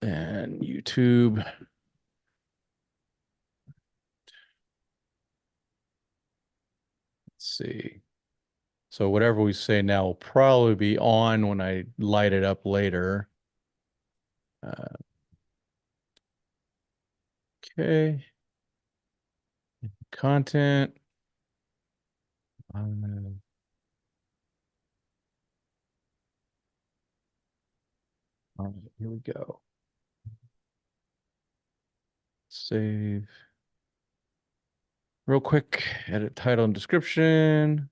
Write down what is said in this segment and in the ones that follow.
and YouTube. Let's see. So whatever we say now will probably be on when I light it up later. Okay. Content. All right, here we go. Save. Real quick, edit title and description.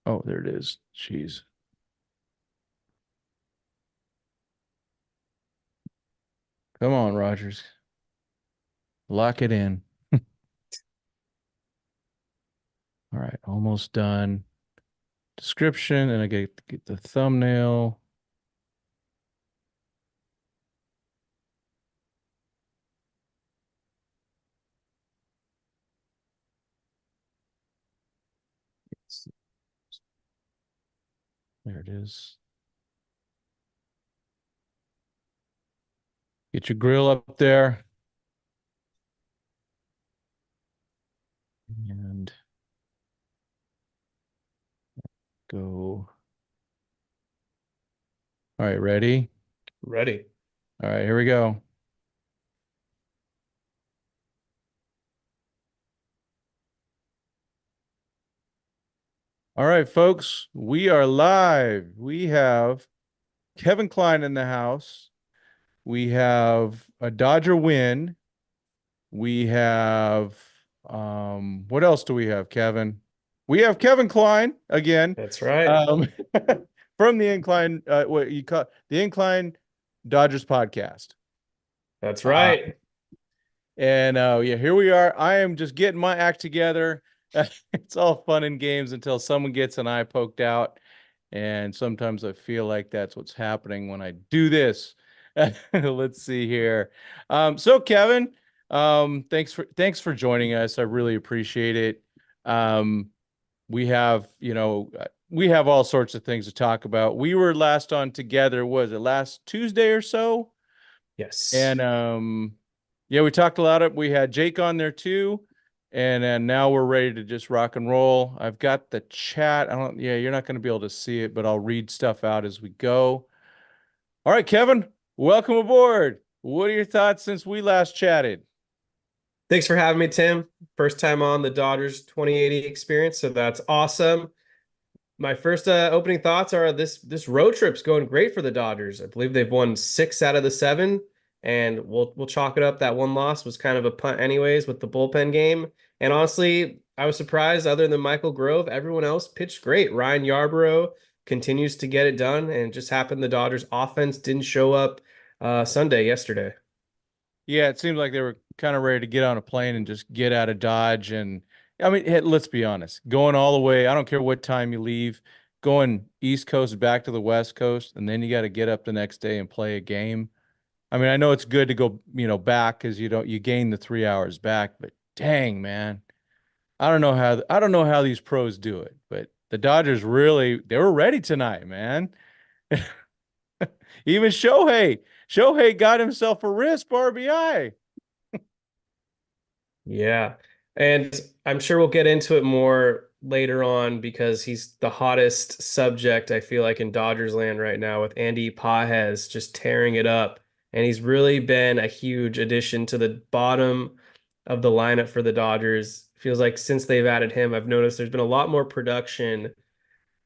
Oh, there it is. Jeez. Come on, Rogers. Lock it in. All right, almost done. Description, and I get the thumbnail. There it is. Get your grill up there. And go. All right, ready? Ready. All right, here we go. All right, folks, we are live. We have Kevin Klein in the house. We have a Dodger win. We have what else do we have, Kevin? We have Kevin Klein again. That's right. Um from the Incline what you call the Incline Dodgers podcast. That's Uh, right. and yeah, here we are. I am just getting my act together. It's all fun and games until someone gets an eye poked out. And sometimes I feel like that's what's happening when I do this. Let's see here. So Kevin, thanks for joining us. I really appreciate it. Um, we have, we have all sorts of things to talk about. We were last on together, was it last Tuesday or so? Yes. And yeah, we talked a lot of, we had Jake on there too. And then now we're ready to just rock and roll. I've got the chat. Yeah, you're not going to be able to see it, but I'll read stuff out as we go. All right, Kevin, welcome aboard. What are your thoughts since we last chatted? Thanks for having me, Tim. First time on the Dodgers 2080 experience, so that's awesome. My first opening thoughts are this road trip's going great for the Dodgers. I believe they've won 6 out of the 7, and we'll chalk it up. That one loss was kind of a punt, anyways, with the bullpen game. And honestly, I was surprised. Other than Michael Grove, everyone else pitched great. Ryan Yarbrough continues to get it done, and it just happened the Dodgers offense didn't show up Sunday yesterday. Yeah, it seems like they were kind of ready to get on a plane and just get out of Dodge. And I mean, hey, let's be honest, going all the way, I don't care what time you leave, going East Coast back to the West Coast, and then you got to get up the next day and play a game. I mean, I know it's good to go, back because you gain the 3 hours back, but dang, man. I don't know how these pros do it, but the Dodgers really they were ready tonight, man. Even Shohei got himself a wrist RBI. Yeah. And I'm sure we'll get into it more later on because he's the hottest subject, I feel like, in Dodgers land right now with Andy Pages just tearing it up. And he's really been a huge addition to the bottom of the lineup for the Dodgers. Feels like since they've added him, I've noticed there's been a lot more production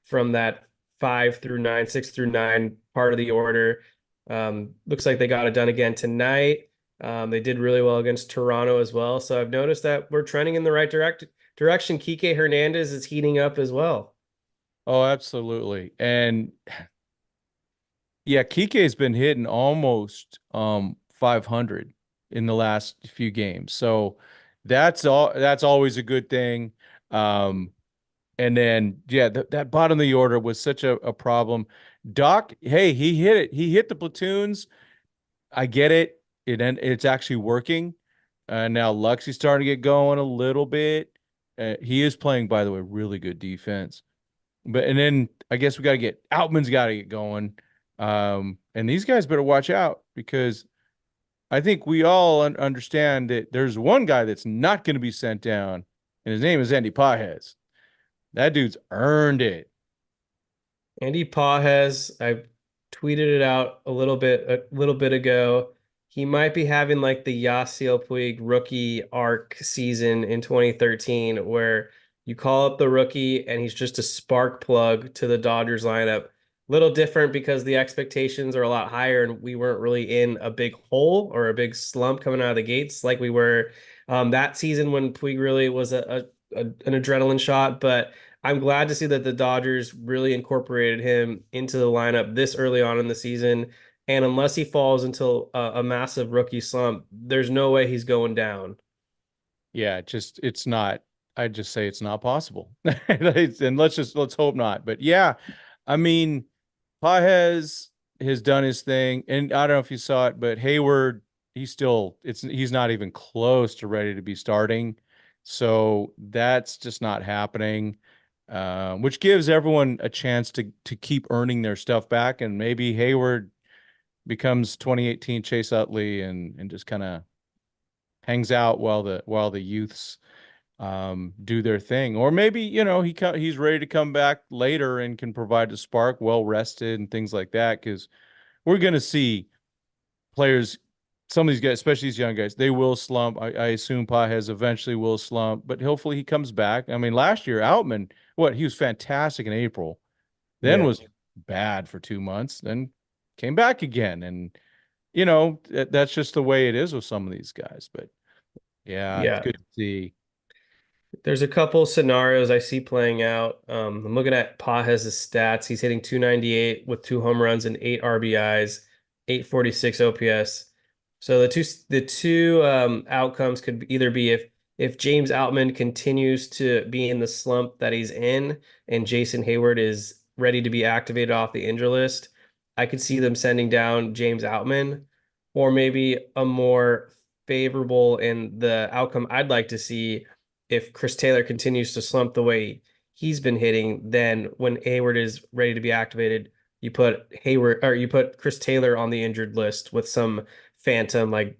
from that 5 through 9, 6 through 9 part of the order. Looks like they got it done again tonight. They did really well against Toronto as well. So I've noticed that we're trending in the right direction. Kike Hernandez is heating up as well. Oh, absolutely. And yeah, Kike's been hitting almost 500 in the last few games. So that's always a good thing. Um and then yeah, that bottom of the order was such a problem. Doc, hey, he hit it. He hit the platoons. I get it. It's actually working. Now Luxie's starting to get going a little bit. He is playing, by the way, really good defense. But and then I guess we got to get Outman's got to get going. And these guys better watch out because I think we all understand that there's one guy that's not going to be sent down, and his name is Andy Pajes. That dude's earned it. Andy Pajes, I tweeted it out a little bit ago. He might be having like the Yasiel Puig rookie arc season in 2013, where you call up the rookie and he's just a spark plug to the Dodgers lineup. Little different because the expectations are a lot higher, and we weren't really in a big hole or a big slump coming out of the gates like we were that season when Puig really was an adrenaline shot. But I'm glad to see that the Dodgers really incorporated him into the lineup this early on in the season. And unless he falls into a massive rookie slump, there's no way he's going down. Yeah, just it's not. I just say it's not possible. And let's hope not. But yeah, I mean, Pajes has done his thing, and I don't know if you saw it, but Hayward, he's not even close to ready to be starting. So that's just not happening. Which gives everyone a chance to keep earning their stuff back, and maybe Hayward becomes 2018 Chase Utley and just kind of hangs out while the youths do their thing. Or maybe, he's ready to come back later and can provide a spark, well rested and things like that. Because we're gonna see players, some of these guys, especially these young guys, they will slump. I assume Pajes eventually will slump, but hopefully he comes back. I mean, last year, Outman, he was fantastic in April, then Yeah. was bad for 2 months, then came back again. And that's just the way it is with some of these guys. But yeah, it's Yeah. good to see. There's a couple scenarios I see playing out. I'm looking at Pajes' stats. He's hitting 298 with 2 home runs and 8 RBIs, 846 OPS. So the two outcomes could either be if James Outman continues to be in the slump that he's in, and Jason Hayward is ready to be activated off the injury list. I could see them sending down James Outman, or maybe a more favorable, and the outcome I'd like to see, if Chris Taylor continues to slump the way he's been hitting, then when Hayward is ready to be activated, you put Chris Taylor on the injured list with some phantom like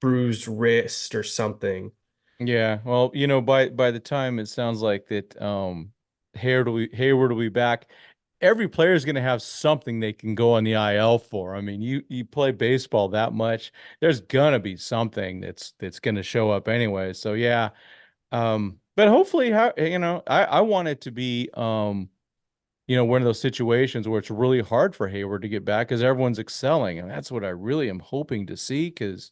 bruised wrist or something. Yeah, well, by the time it sounds like that, Hayward will be back. Every player is going to have something they can go on the IL for. I mean, you play baseball that much, there's gonna be something that's going to show up anyway. So yeah, but hopefully, I want it to be, one of those situations where it's really hard for Hayward to get back because everyone's excelling, and that's what I really am hoping to see. Because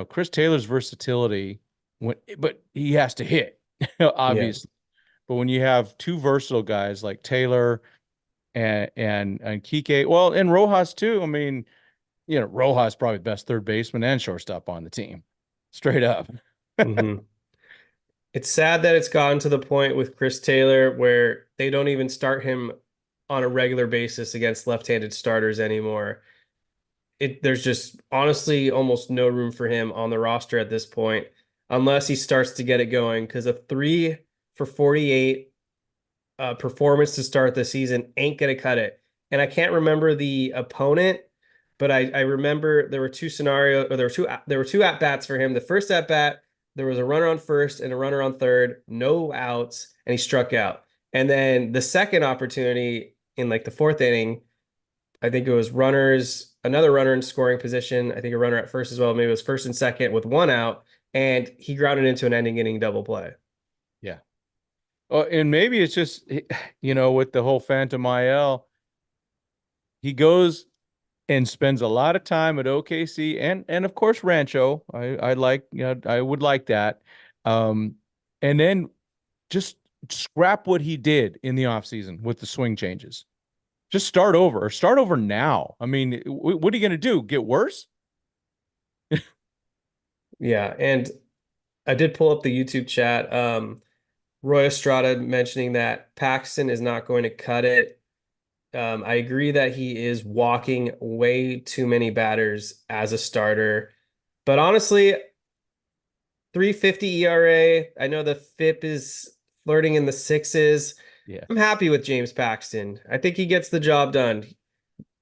Chris Taylor's versatility, but he has to hit, Yeah. obviously. But when you have two versatile guys like Taylor and Kike, well, and Rojas too. I mean, Rojas probably the best third baseman and shortstop on the team, straight up. Hmm. It's sad that it's gotten to the point with Chris Taylor where they don't even start him on a regular basis against left-handed starters anymore. There's just honestly almost no room for him on the roster at this point unless he starts to get it going, because a 3 for 48 performance to start the season ain't gonna cut it. And I can't remember the opponent, but I remember there were two scenarios, or there were two at bats for him. The first at bat, there was a runner on first and a runner on third, no outs, and he struck out. And then the second opportunity in like the fourth inning, I think it was another runner in scoring position. I think a runner at first as well. Maybe it was first and second with one out, and he grounded into an ending inning double play. Yeah. Oh, and maybe it's just, with the whole Phantom IL, he goes and spends a lot of time at OKC and of course Rancho. I like, I would like that. Um, and then just scrap what he did in the offseason with the swing changes. Just start over or start over now. I mean, what are you going to do? Get worse? Yeah, and I did pull up the YouTube chat. Roy Estrada mentioning that Paxton is not going to cut it. I agree that he is walking way too many batters as a starter. But honestly, 350 ERA. I know the FIP is flirting in the sixes. Yeah. I'm happy with James Paxton. I think he gets the job done.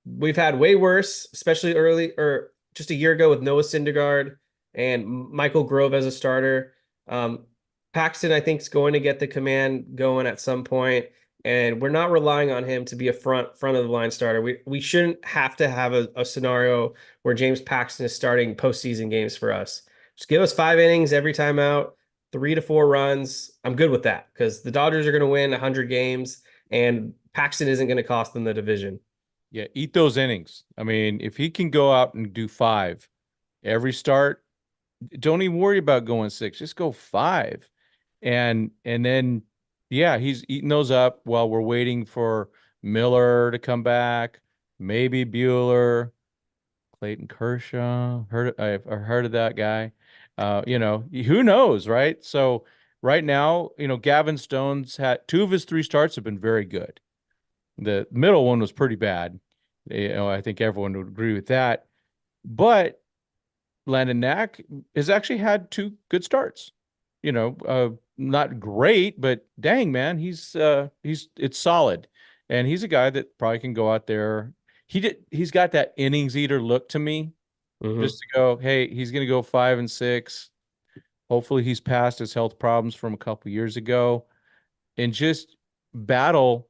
We've had way worse, especially early or just a year ago with Noah Syndergaard and Michael Grove as a starter. Um, Paxton, I think, is going to get the command going at some point, and we're not relying on him to be a front of the line starter. We shouldn't have to have a scenario where James Paxton is starting postseason games for us. Just give us 5 innings every time out, 3 to 4 runs. I'm good with that because the Dodgers are going to win 100 games, and Paxton isn't going to cost them the division. Yeah, eat those innings. I mean, if he can go out and do five every start, don't even worry about going six. Just go five. And then yeah, he's eating those up while we're waiting for Miller to come back, maybe Bueller, Clayton Kershaw. I've heard of that guy. Who knows, right? So right now, Gavin Stone's had two of his three starts have been very good. The middle one was pretty bad. I think everyone would agree with that. But Landon Knack has actually had two good starts. Not great, but dang man, he's it's solid. And he's a guy that probably can go out there. He's got that innings eater look to me, Mm-hmm. just to go, hey, he's gonna go 5 and 6. Hopefully he's past his health problems from a couple years ago and just battle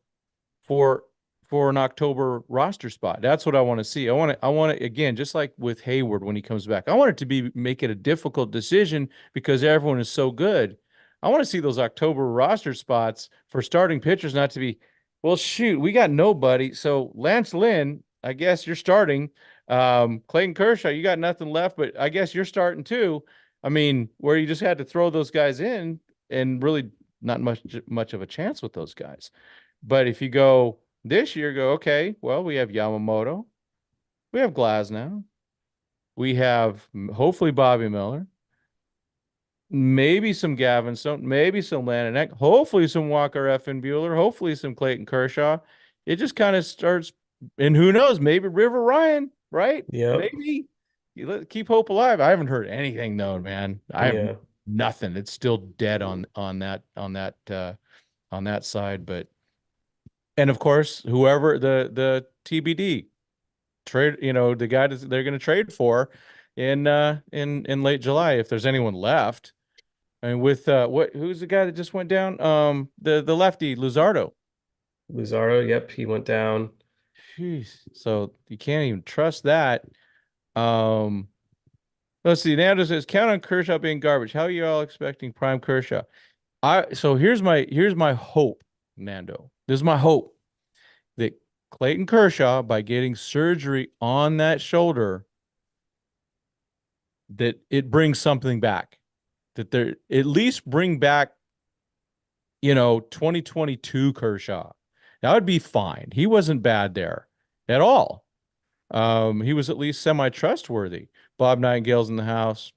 for for an October roster spot. That's what I want to see. I want to again, just like with Hayward when he comes back. I want it to be make it a difficult decision because everyone is so good. I want to see those October roster spots for starting pitchers not to be, well, shoot, we got nobody. So Lance Lynn, I guess you're starting. Clayton Kershaw, you got nothing left, but I guess you're starting too. I mean, where you just had to throw those guys in and really not much of a chance with those guys. But if you go this year, go, okay, well, we have Yamamoto, we have Glasnow, we have hopefully Bobby Miller, maybe some Gavin Stone, maybe some Landon Eck, hopefully some Walker F. and Bueller, hopefully some Clayton Kershaw. It just kind of starts, and who knows, maybe River Ryan, right? Yep. Maybe keep hope alive. I haven't heard anything though, man. I have Yeah. nothing. It's still dead on that side, but and of course, whoever the TBD trade, the guy that they're going to trade for in late July, if there's anyone left. I mean, with who's the guy that just went down? The lefty Luzardo. Luzardo, yep, he went down. Jeez. So you can't even trust that. Um, let's see. Nando says, count on Kershaw being garbage. How are you all expecting prime Kershaw? So here's my hope, Nando. This is my hope that Clayton Kershaw, by getting surgery on that shoulder, that it brings something back. That they're at least bring back, 2022 Kershaw. That would be fine. He wasn't bad there at all. He was at least semi-trustworthy. Bob Nightingale's in the house.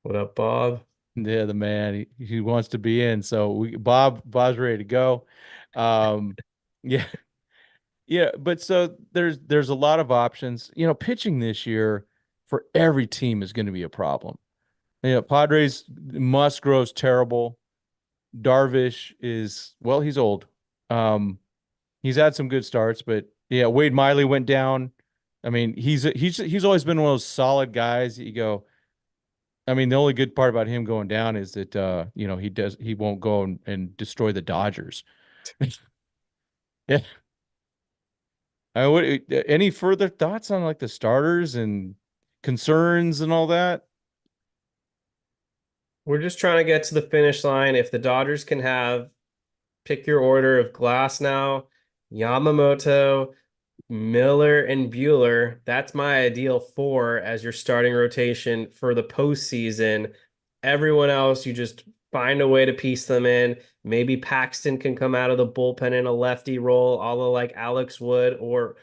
What up, Bob? Yeah, the man. He wants to be in. So Bob's ready to go. Yeah, yeah, but so there's a lot of options. Pitching this year for every team is going to be a problem. Padres Musgrove's terrible. Darvish is, well, he's old. Um, he's had some good starts, but yeah, Wade Miley went down. I mean, he's always been one of those solid guys that you go. I mean, the only good part about him going down is that he won't go and destroy the Dodgers. Yeah. Any further thoughts on like the starters and concerns and all that? We're just trying to get to the finish line. If the Dodgers can have pick your order of Glass now, Yamamoto, Miller, and Bueller, that's my ideal four as your starting rotation for the postseason. Everyone else, you just find a way to piece them in. Maybe Paxton can come out of the bullpen in a lefty role, although like Alex Wood, or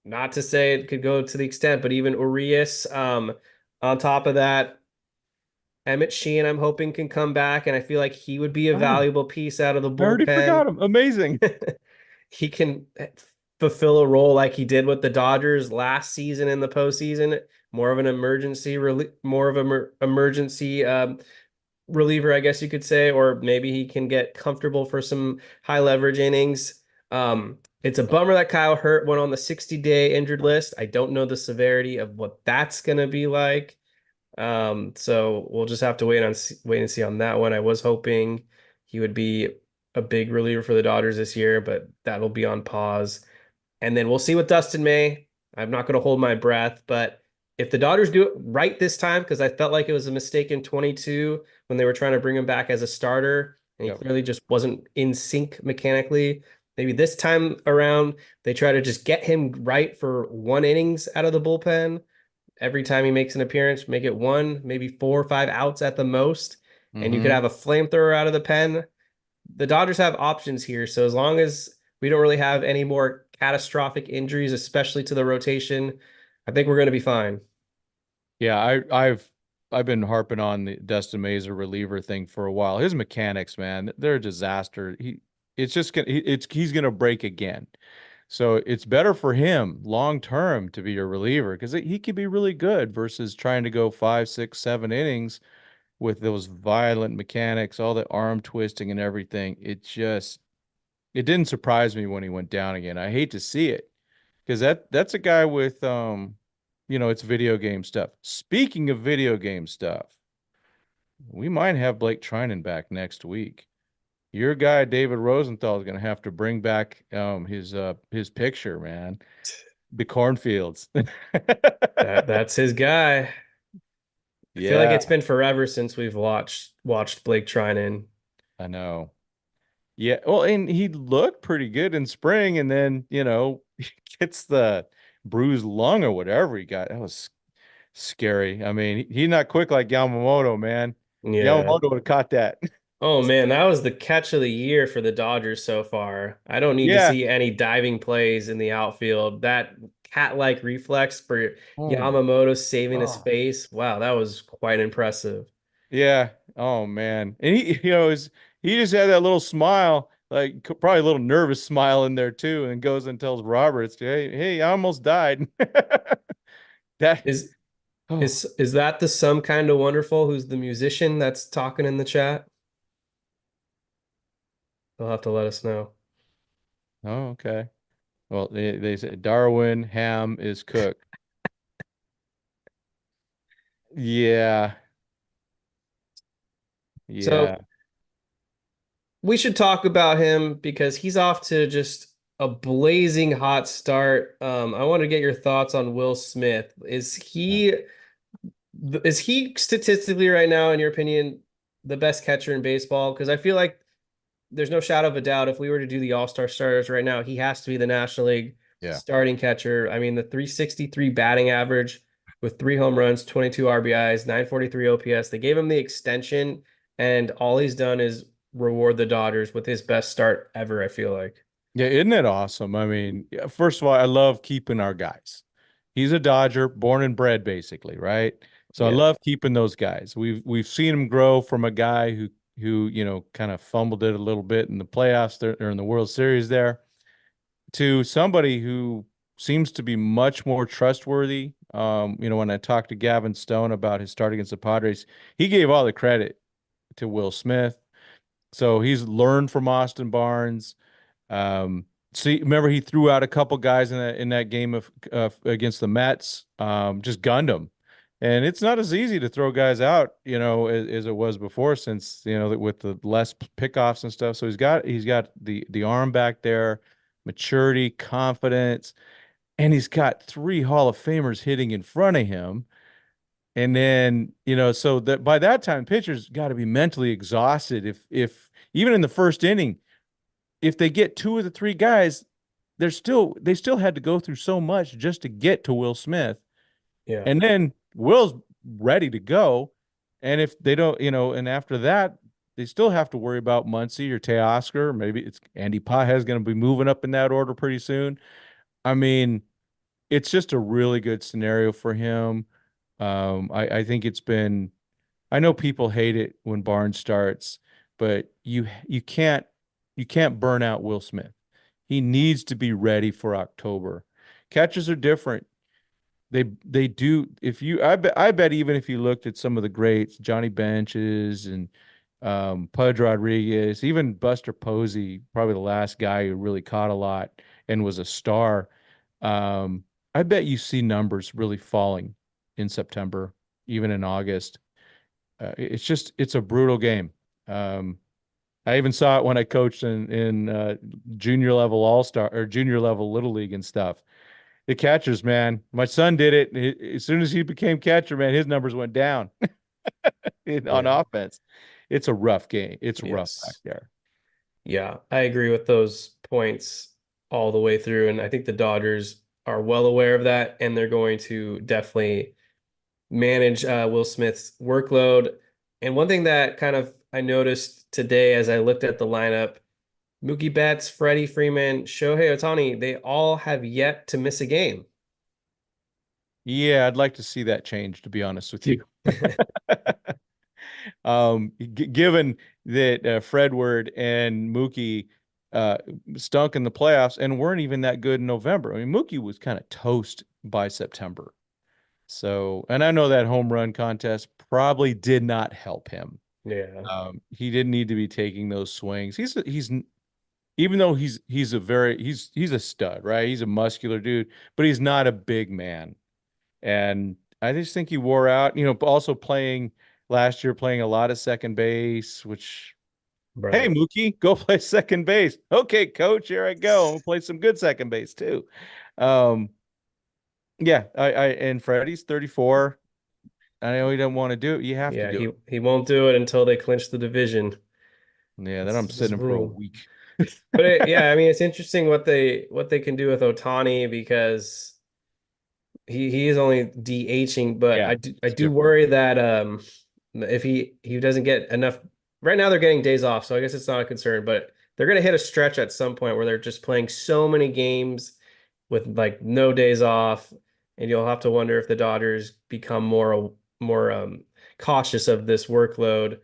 not to say it could go to the extent, but even Urias. On top of that, Emmett Sheehan, I'm hoping can come back, and I feel like he would be a Oh, valuable piece out of the I already bullpen. forgot him. Amazing. he can fulfill a role like he did with the Dodgers last season in the postseason, more of an more of an emergency reliever, I guess you could say, or maybe he can get comfortable for some high leverage innings. It's a bummer that Kyle Hurt went on the 60-day injured list. I don't know the severity of what that's going to be like. So we'll just have to wait and see on that one. I was hoping he would be a big reliever for the Dodgers this year, but that'll be on pause. And then we'll see with Dustin May. I'm not going to hold my breath, but if the Dodgers do it right this time, because I felt like it was a mistake in 22 when they were trying to bring him back as a starter, and he Yep. clearly just wasn't in sync mechanically. Maybe this time around, they try to just get him right for 1 innings out of the bullpen. Every time he makes an appearance, make it one, maybe 4 or 5 outs at the most, and you could Mm-hmm. have a flamethrower out of the pen. The Dodgers have options here. So as long as we don't really have any more catastrophic injuries, especially to the rotation, I think we're going to be fine. Yeah, I've been harping on the Dustin Mazer reliever thing for a while. His mechanics, man, they're a disaster. It's just gonna, he's gonna break again. So it's better for him long term to be your reliever because he could be really good versus trying to go 5, 6, 7 innings with those violent mechanics, all the arm twisting and everything. It didn't surprise me when he went down again. I hate to see it because that's a guy with it's video game stuff. Speaking of video game stuff, we might have Blake Trinan back next week. Your guy David Rosenthal is going to have to bring back his picture, man. The cornfields. That's his guy. I feel like Yeah, it's been forever since we've watched Blake Trinan. I know. Yeah, well, and he looked pretty good in spring, and then he gets the bruised lung or whatever he got. That was scary. I mean, he's not quick like Yamamoto, man. Yeah. Yamamoto would have caught that. Oh man, that was the catch of the year for the Dodgers so far. I don't need to Yeah. see any diving plays in the outfield. That cat-like reflex for Oh my. Yamamoto saving his Oh. face. Wow, that was quite impressive. Yeah. Oh man. And he just had that little smile, like probably a little nervous smile in there too, and goes and tells Roberts, "Hey, I almost died." That. Is Oh. is that the Some Kind of Wonderful who's the musician that's talking in the chat? They'll have to let us know. Oh, okay. Well, they said Darwin ham is cooked. Yeah. So Yeah. we should talk about him because he's off to just a blazing hot start. I want to get your thoughts on Will Smith. Yeah. Is he statistically right now, in your opinion, the best catcher in baseball? Because I feel like there's no shadow of a doubt if we were to do the All-Star starters right now, he has to be the National League Yeah. starting catcher. I mean, the 363 batting average with 3 home runs, 22 RBIs, 943 OPS. They gave him the extension, and all he's done is reward the Dodgers with his best start ever, I feel like. Yeah, isn't it awesome? I mean, yeah, first of all, I love keeping our guys. He's a Dodger, born and bred, basically, right? So I Yeah. love keeping those guys. We've seen him grow from a guy who kind of fumbled it a little bit in the playoffs there or in the World Series there to somebody who seems to be much more trustworthy. When I talked to Gavin Stone about his start against the Padres, he gave all the credit to Will Smith. So he's learned from Austin Barnes. See, remember he threw out a couple guys in that game of against the Mets. Just gunned them, and it's not as easy to throw guys out, as it was before, since with the less pickoffs and stuff. So he's got the arm back there, maturity, confidence, and he's got three Hall of Famers hitting in front of him. And then, so that by that time, pitchers got to be mentally exhausted if even in the first inning if they get two of the three guys, they still had to go through so much just to get to Will Smith. Yeah. And then Will's ready to go. And if they don't, and after that, they still have to worry about Muncy or Teoscar. Maybe it's Andy Pajes going to be moving up in that order pretty soon. I mean, it's just a really good scenario for him. I think it's been I know people hate it when Barnes starts, but you can't burn out Will Smith. He needs to be ready for October. Catchers are different. They do. If you, I bet even if you looked at some of the greats, Johnny Benches and Pudge Rodriguez, even Buster Posey, probably the last guy who really caught a lot and was a star. Um, I bet you see numbers really falling in September, even in August. It's a brutal game. Um, I even saw it when I coached in junior level all star or junior level little league and stuff. The catchers, man. My son did it. As soon as he became catcher, man, his numbers went down on Yeah. offense. It's a rough game. It's rough back Yes. there. Yeah, I agree with those points all the way through. And I think the Dodgers are well aware of that, and they're going to definitely manage Will Smith's workload. And one thing that kind of I noticed today as I looked at the lineup, Mookie Betts, Freddie Freeman, Shohei Ohtani, they all have yet to miss a game. Yeah, I'd like to see that change, to be honest with you. Given that Fredward and Mookie uh, stunk in the playoffs and weren't even that good in November. I mean, Mookie was kind of toast by September. So, and I know that home run contest probably did not help him. Yeah, He didn't need to be taking those swings. He's even though he's a stud, right? He's a muscular dude, but he's not a big man. And I just think he wore out, also playing last year, playing a lot of second base, which, hey, right. Mookie, go play second base. Okay, coach, here I go. I'll play some good second base too. Um, yeah, and Freddie's 34. I know he doesn't want to do it. You have to Yeah, do it. he won't do it until they clinch the division. Yeah, then That's I'm his sitting him for a rule. week. But yeah, I mean, it's interesting what they can do with Otani because he is only DHing, but Yeah, I it's do different. worry that if he doesn't get enough right now they're getting days off, so I guess it's not a concern, but they're gonna hit a stretch at some point where they're just playing so many games with like no days off, and you'll have to wonder if the Dodgers become more cautious of this workload.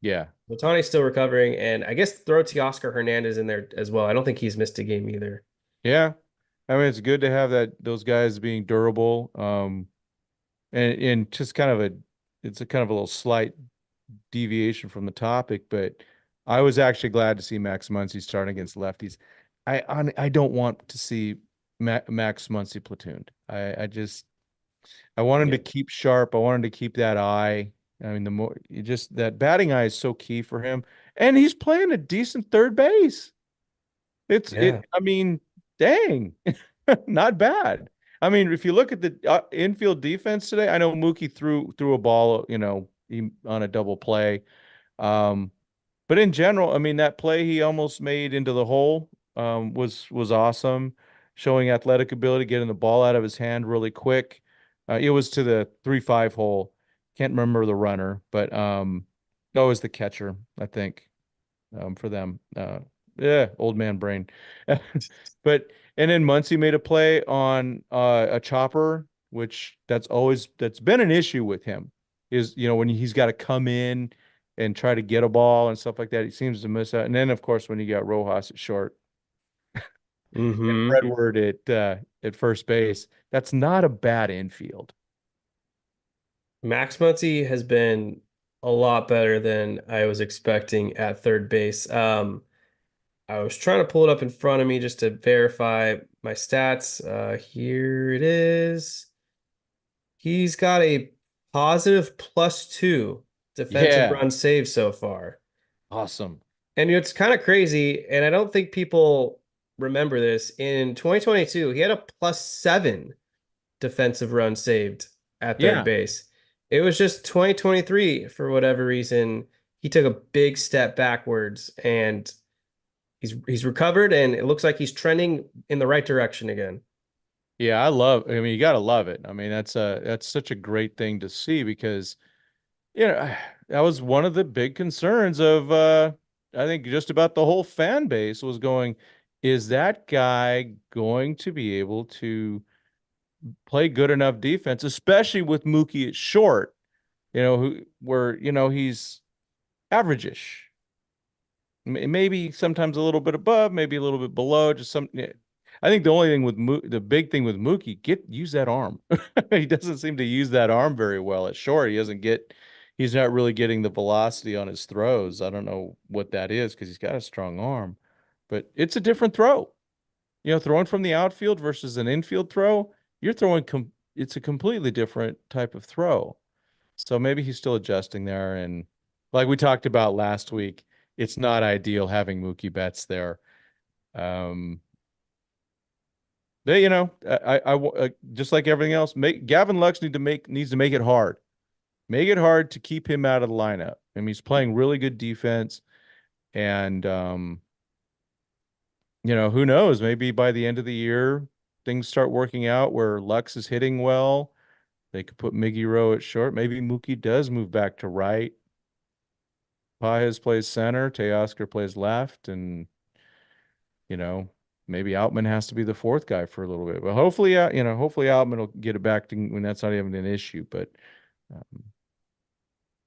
Yeah. Otani's still recovering, and I guess throw Teoscar Hernandez in there as well. I don't think he's missed a game either. Yeah. I mean, it's good to have those guys being durable. And just it's a kind of a little slight deviation from the topic, but I was actually glad to see Max Muncy starting against lefties. I don't want to see Max Muncy platooned. I want him to Yeah. keep sharp. I want him to keep that eye. I mean, the more you just that batting eye is so key for him, and he's playing a decent third base. Yeah. I mean, dang, not bad. I mean, if you look at the infield defense today, I know Mookie threw a ball, on a double play. Um, but in general, I mean, that play he almost made into the hole was awesome, showing athletic ability, getting the ball out of his hand really quick. It was to the 3-5 hole. Can't remember the runner, but that was the catcher, I think, for them. Yeah, old man brain. But and then Muncy made a play on a chopper, which that's been an issue with him. Is when he's got to come in and try to get a ball and stuff like that, he seems to miss out. And then of course when you got Rojas at short and Hmm. Fredward at first base, that's not a bad infield. Max Muncy has been a lot better than I was expecting at third base. I was trying to pull it up in front of me just to verify my stats. Here it is. He's got a positive +2 defensive Yeah, run save so far. awesome. And it's kind of crazy, and I don't think people remember this. In 2022, he had a +7 defensive run saved at third Yeah. base. It was just 2023, for whatever reason, he took a big step backwards, and he's recovered, and it looks like he's trending in the right direction again. Yeah, I mean, you gotta love it. I mean, that's such a great thing to see because that was one of the big concerns of I think just about the whole fan base was going, is that guy going to be able to play good enough defense, especially with Mookie at short, he's average-ish. maybe sometimes a little bit above, maybe a little bit below, just some. Yeah. I think the only thing with the big thing with Mookie, use that arm. He doesn't seem to use that arm very well at short. He's not really getting the velocity on his throws. I don't know what that is because he's got a strong arm, but it's a different throw. Throwing from the outfield versus an infield throw, you're throwing it's a completely different type of throw. So maybe he's still adjusting there. And like we talked about last week, it's not ideal having Mookie Betts there. Um, just like everything else, Gavin Lux needs to make it hard. Make it hard to keep him out of the lineup. I mean, he's playing really good defense, and who knows? Maybe by the end of the year, things start working out where Lux is hitting well. They could put Miggy Rowe at short. Maybe Mookie does move back to right. Pages plays center. Teoscar plays left, and you know maybe Outman has to be the fourth guy for a little bit. But hopefully Outman will get it back to when that's not even an issue. But um,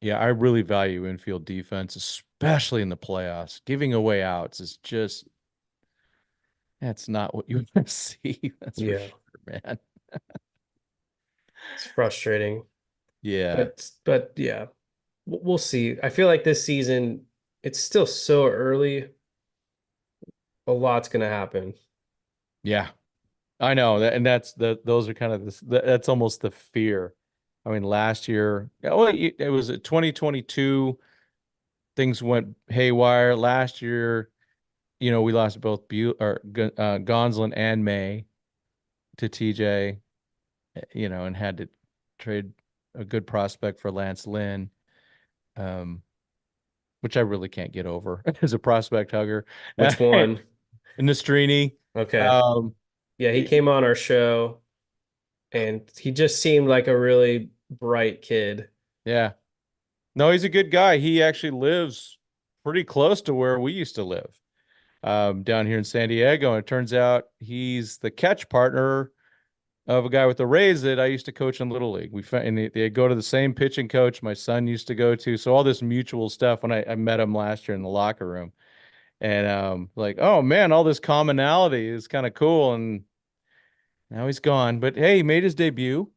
yeah, I really value infield defense, especially in the playoffs. Giving away outs is just that's not what you want to see. That's for Yeah, sure, man. it's frustrating. Yeah. But yeah, we'll see. I feel like this season it's still so early. A lot's gonna happen. Yeah. I know that, and those are kind of that's almost the fear. I mean, last year, it was 2022, things went haywire. Last year, we lost both Gonsolin and May to TJ, and had to trade a good prospect for Lance Lynn, um, which I really can't get over as a prospect hugger. Which one? Nastrini. Okay. Um, Yeah, he came on our show and he just seemed like a really bright kid. yeah. No, he's a good guy. He actually lives pretty close to where we used to live, down here in San Diego. And it turns out he's the catch partner of a guy with the Rays that I used to coach in Little League. And they go to the same pitching coach my son used to go to. So all this mutual stuff when I met him last year in the locker room. And like, oh man, all this commonality is kind of cool. And now he's gone. But hey, he made his debut.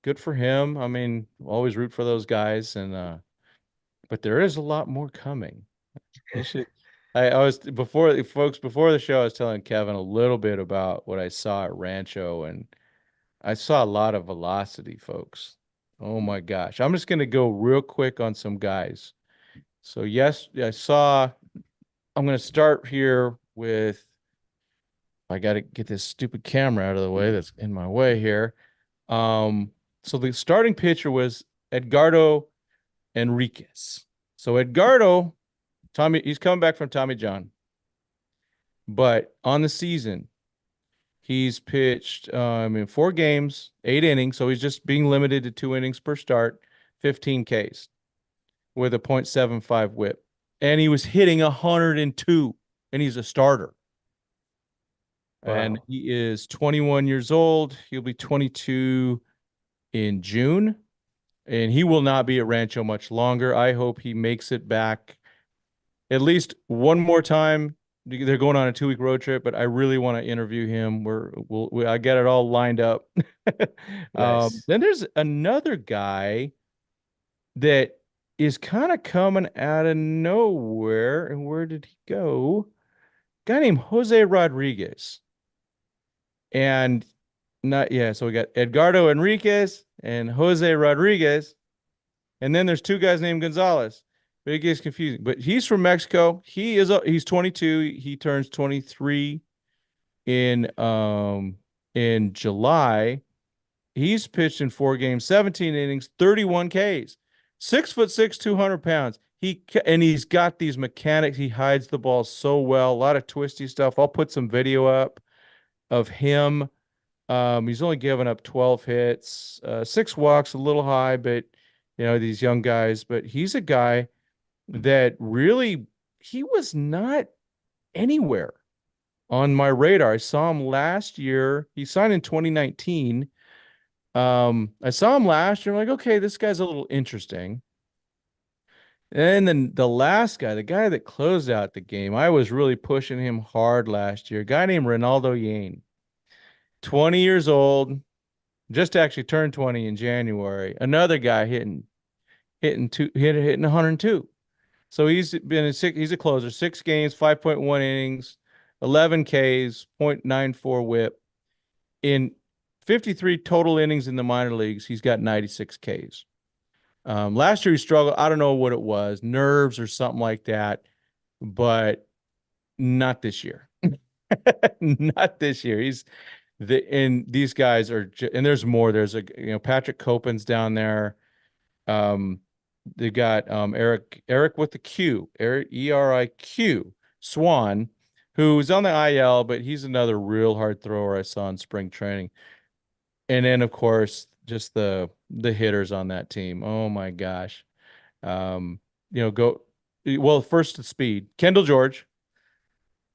Good for him. I mean, always root for those guys. And but there is a lot more coming. You should. I was before the show. I was telling Kevin a little bit about what I saw at Rancho, and I saw a lot of velocity, folks. Oh my gosh! I'm just gonna go real quick on some guys. So yes, I saw. I'm gonna start here with. I got to get this stupid camera out of the way that's in my way here. So the starting pitcher was Edgardo Enriquez. So Edgardo, he's coming back from Tommy John. But on the season, he's pitched in 4 games, 8 innings. So he's just being limited to 2 innings per start, 15 Ks with a .75 whip. And he was hitting 102, and he's a starter. And Wow. he is 21 years old. He'll be 22 in June, and he will not be at Rancho much longer. I hope he makes it back at least one more time. They're going on a 2-week road trip, but I really want to interview him. I get it all lined up. Nice. Then there's another guy that is kind of coming out of nowhere. And where did he go? Guy named Jose Rodriguez. And not, yeah, so we got Edgardo Enriquez and Jose Rodriguez. And then there's 2 guys named Gonzalez. But it gets confusing. But he's from Mexico. He's 22. He turns 23 in July. He's pitched in 4 games, 17 innings, 31 Ks. 6'6", 200 pounds. He's got these mechanics. He hides the ball so well. A lot of twisty stuff. I'll put some video up of him. He's only given up 12 hits, 6 walks, a little high, but these young guys. But he's a guy that really he was not anywhere on my radar. I saw him last year. He signed in 2019. I saw him last year. I'm like, okay, this guy's a little interesting. And then the last guy, the guy that closed out the game, I was really pushing him hard last year. A guy named Ronaldo Yane, 20 years old, just actually turned 20 in January. Another guy hitting 102. So he's a closer, 6 games, 5.1 innings, 11 Ks, 0.94 whip. In 53 total innings in the minor leagues, he's got 96 Ks. Last year he struggled. I don't know what it was, nerves or something like that, but not this year. Not this year. And these guys and there's more. There's Patrick Copen's down there. Um, they got Eric with the Q, Eriq Swan, who's on the IL, but he's another real hard thrower I saw in spring training. And then of course just the hitters on that team. Oh my gosh. Um, go well first to speed. Kendall George.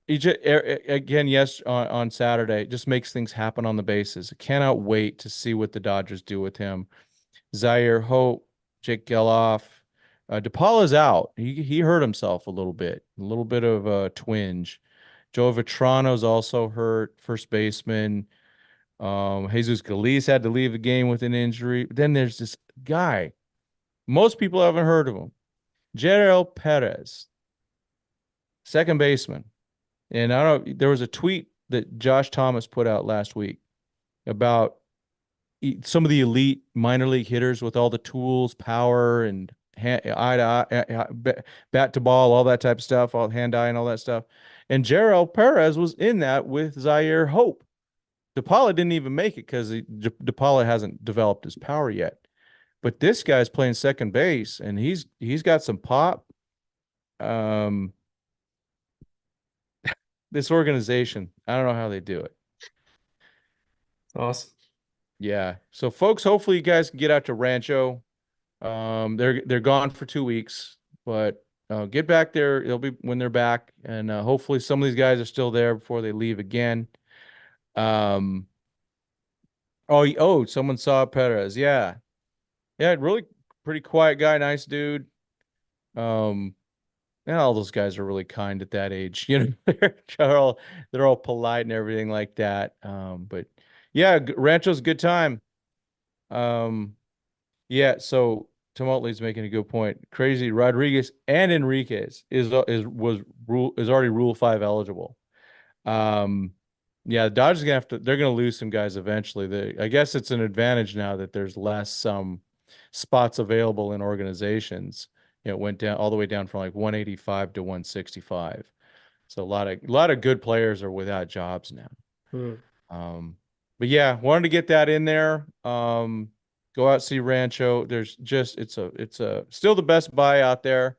He just, again, yes, on Saturday, just makes things happen on the bases. I cannot wait to see what the Dodgers do with him. Zaire Hope, Jake Geloff. DePaula's out. He hurt himself a little bit of a twinge. Joe Vitrano's also hurt, first baseman. Jesus Galiz had to leave the game with an injury. But then there's this guy. Most people haven't heard of him. Jerel Perez, second baseman. And I don't know, there was a tweet that Josh Thomas put out last week about some of the elite minor league hitters with all the tools, power, and eye to eye, bat to ball, all that type of stuff, all hand eye and all that stuff. And Jerel Perez was in that with Zaire Hope. DePaula didn't even make it because DePaula hasn't developed his power yet. But this guy's playing second base, and he's got some pop. Um, this organization, I don't know how they do it. Awesome. Yeah. So folks, hopefully you guys can get out to Rancho. They're gone for 2 weeks, but get back there. It'll be when they're back, and hopefully some of these guys are still there before they leave again. Um, someone saw Perez. Yeah. Yeah, really pretty quiet guy, nice dude. Um, and all those guys are really kind at that age. They're all polite and everything like that. But yeah, Rancho's a good time. Um, yeah, so Tumultly's making a good point. Crazy Rodriguez and Enriquez is already Rule 5 eligible. Um, yeah, the Dodgers they're gonna lose some guys eventually. I guess it's an advantage now that there's less spots available in organizations. It went down all the way down from like 185 to 165. So a lot of good players are without jobs now. Hmm. But yeah, wanted to get that in there. Go out see Rancho. It's a still the best buy out there.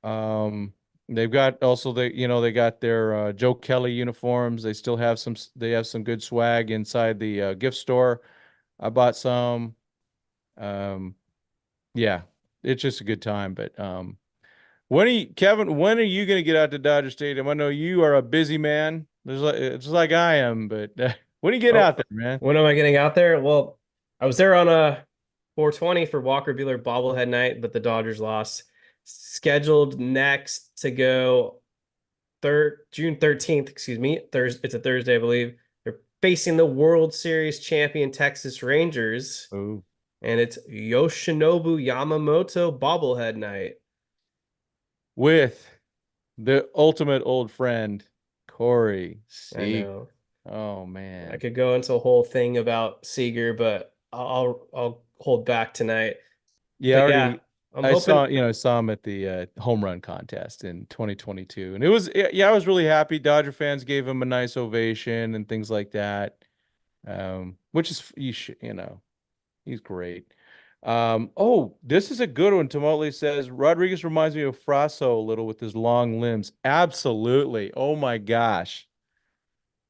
Um, they've got also they got their Joe Kelly uniforms. They have some good swag inside the gift store. I bought some. Um, yeah, it's just a good time. But Kevin, when are you going to get out to Dodger Stadium? I know you are a busy man. It's like I am, but when are you getting out Oh, there, man? when am I getting out there? Well, I was there on a 420 for Walker Buehler bobblehead night, but the Dodgers lost. Scheduled next to go June 13th, excuse me. Thursday, it's a Thursday, I believe. They're facing the World Series champion Texas Rangers, Oh, and it's Yoshinobu Yamamoto bobblehead night. with the ultimate old friend, Corey I Seager. know. Oh I man. could go into a whole thing about Seager, but I'll hold back tonight. Yeah, But yeah, I'm hoping. I saw him at the home run contest in 2022. And it was yeah, I was really happy. Dodger fans gave him a nice ovation and things like that. Which is he's great. This is a good one. Tomotli says Rodriguez reminds me of Frasso a little with his long limbs. Absolutely. Oh my gosh.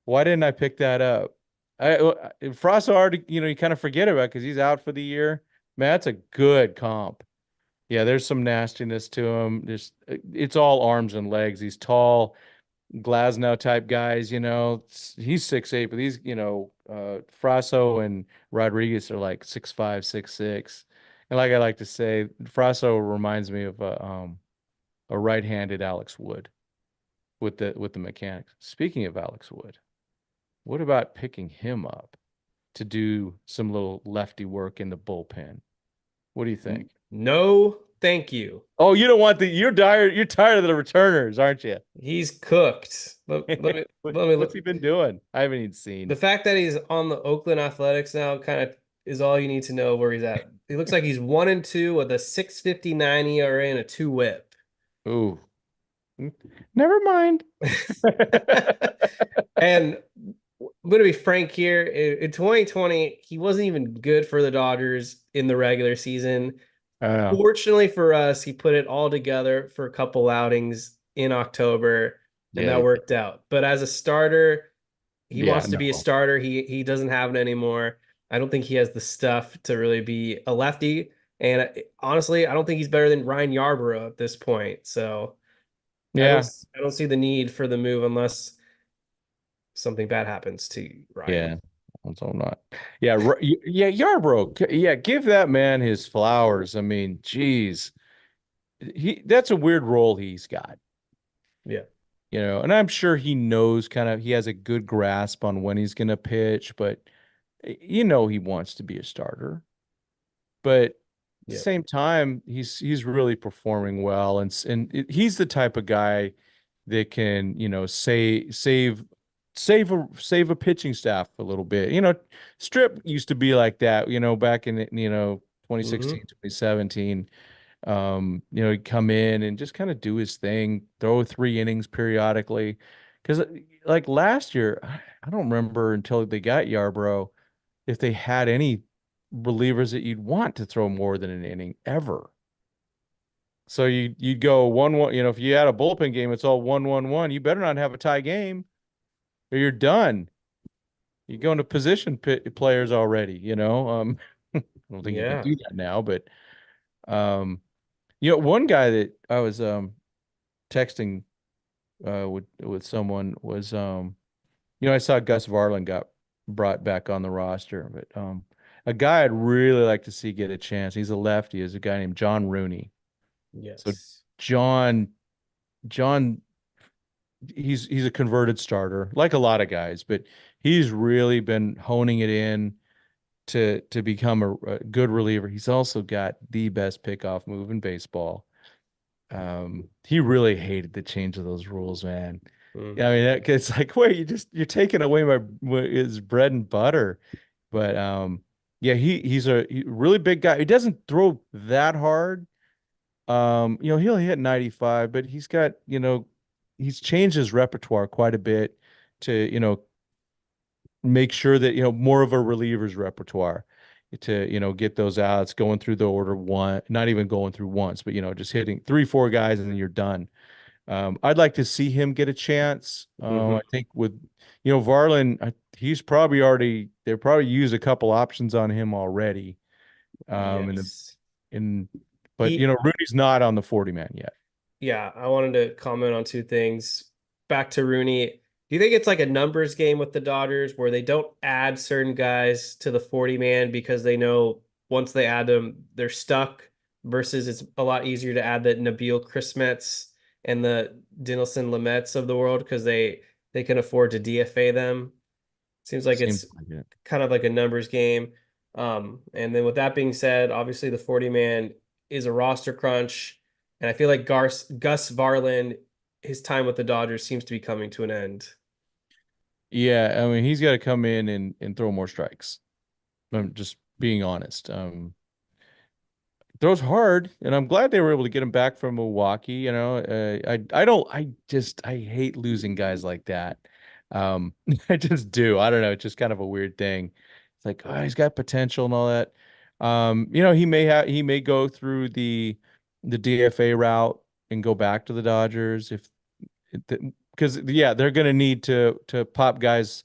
Why didn't I pick that up? Frasso already, you kind of forget about because he's out for the year. Man, that's a good comp. Yeah, there's some nastiness to him. It's all arms and legs. He's tall, Glasnow type guys, he's 6'8", but Frasso and Rodriguez are like 6'5", 6'6". And like I like to say, Frasso reminds me of a right-handed Alex Wood with the mechanics. Speaking of Alex Wood, what about picking him up to do some little lefty work in the bullpen? What do you think? No, thank you. Oh, you don't want the you're tired of the returners, aren't you? He's cooked. Let me What's look. he been doing? I haven't even seen. The fact that he's on the Oakland Athletics now kind of is all you need to know where he's at. He looks like he's 1-2 with a 6.59 ERA and a 2 whip. Ooh, never mind. And I'm going to be frank here. In 2020, he wasn't even good for the Dodgers in the regular season. I know. Fortunately for us, he put it all together for a couple outings in October, and Yeah, that worked out. But as a starter, he yeah, wants to be a no. starter. He doesn't have it anymore. I don't think he has the stuff to really be a lefty. And honestly, I don't think he's better than Ryan Yarbrough at this point. So I don't Yeah, I don't see the need for the move unless something bad happens to Ryan. yeah. So I'm not. Yeah, yeah, Yarbrough. Yeah, give that man his flowers. I mean, geez, that's a weird role he's got. Yeah. And I'm sure he knows he has a good grasp on when he's going to pitch, but he wants to be a starter. But at the Yeah. same time, he's really performing well, he's the type of guy that can, save a pitching staff a little bit. Strip used to be like that, back in 2016, Hmm. 2017. He'd come in and just kind of do his thing, throw 3 innings periodically. Because like last year, I don't remember until they got Yarbrough if they had any relievers that you'd want to throw more than an inning ever. So you'd go 1-1, if you had a bullpen game, it's all 1-1-1. You better not have a tie game or you're done. You go into players already, I don't think you can Yeah. do that now, but one guy that I was texting with someone was I saw Gus Varlin got brought back on the roster, but a guy I'd really like to see get a chance. He's a lefty, is a guy named John Rooney. So Yes. John John he's a converted starter, like a lot of guys, but he's really been honing it in to become a good reliever. He's also got the best pickoff move in baseball. He really hated the change of those rules, man. Yeah, I Hmm. mean, it's like, wait, you're taking away his bread and butter. But yeah, he's a really big guy. He doesn't throw that hard. He'll hit 95, but he's changed his repertoire quite a bit to, make sure that, more of a reliever's repertoire to, get those outs going through the order one, not even going through once, but, just hitting 3, 4 guys and then you're done. I'd like to see him get a chance. Hmm. I think with, Varlin, he's probably already, they've probably used a couple options on him already. In the, Yes. in, but, He Rudy's not on the 40 man yet. Yeah, I wanted to comment on two things. Back to Rooney. Do you think it's like a numbers game with the Dodgers where they don't add certain guys to the 40 man because they know once they add them, they're stuck, versus it's a lot easier to add the Nabil Chrismets and the Dinelson Lamets of the world because they can afford to DFA them. Seems like Seems it's like it. kind of like a numbers game. And then with that being said, obviously the 40 man is a roster crunch. And I feel like Gus Varlin, his time with the Dodgers seems to be coming to an end. Yeah, I mean, he's got to come in and throw more strikes. I'm just being honest. Throws hard, and I'm glad they were able to get him back from Milwaukee. I hate losing guys like that. I just do. I don't know. It's just kind of a weird thing. It's like, oh, he's got potential and all that. He may go through the DFA route and go back to the Dodgers if because yeah, they're gonna need to pop guys.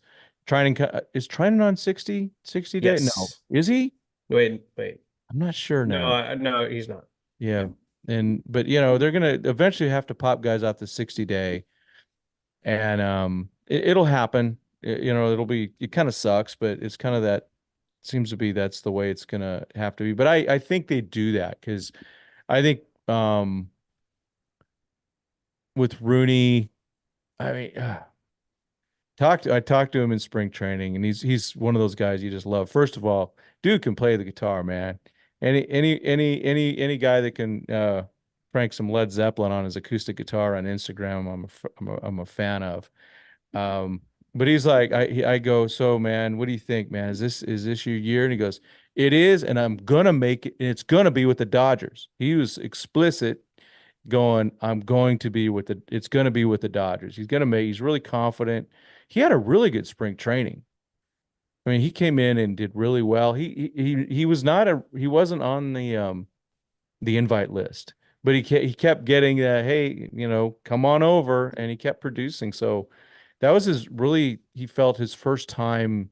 Is Trinan on 60 day? No, Yes. is he? Wait. I'm not sure No, now. no, he's not. Yeah. But they're gonna eventually have to pop guys off the 60 day and it'll happen. It kind of sucks, but it's kind of that seems to be that's the way it's gonna have to be. But I think they do that because I think with Rooney, I mean, I talked to him in spring training, and he's one of those guys you just love. First of all, dude can play the guitar, man. Any guy that can crank some Led Zeppelin on his acoustic guitar on Instagram, I'm a fan of. Um, but he's like, I go, so man, what do you think, man? Is this your year? And he goes, it is, and I'm gonna make it. And it's gonna be with the Dodgers. He was explicit, going, I'm going to be with the. It's gonna be with the Dodgers. He's gonna make. He's really confident. He had a really good spring training. I mean, he came in and did really well. He was not a he wasn't on the invite list, but he kept getting hey, come on over, and he kept producing. So that was his really he felt his first time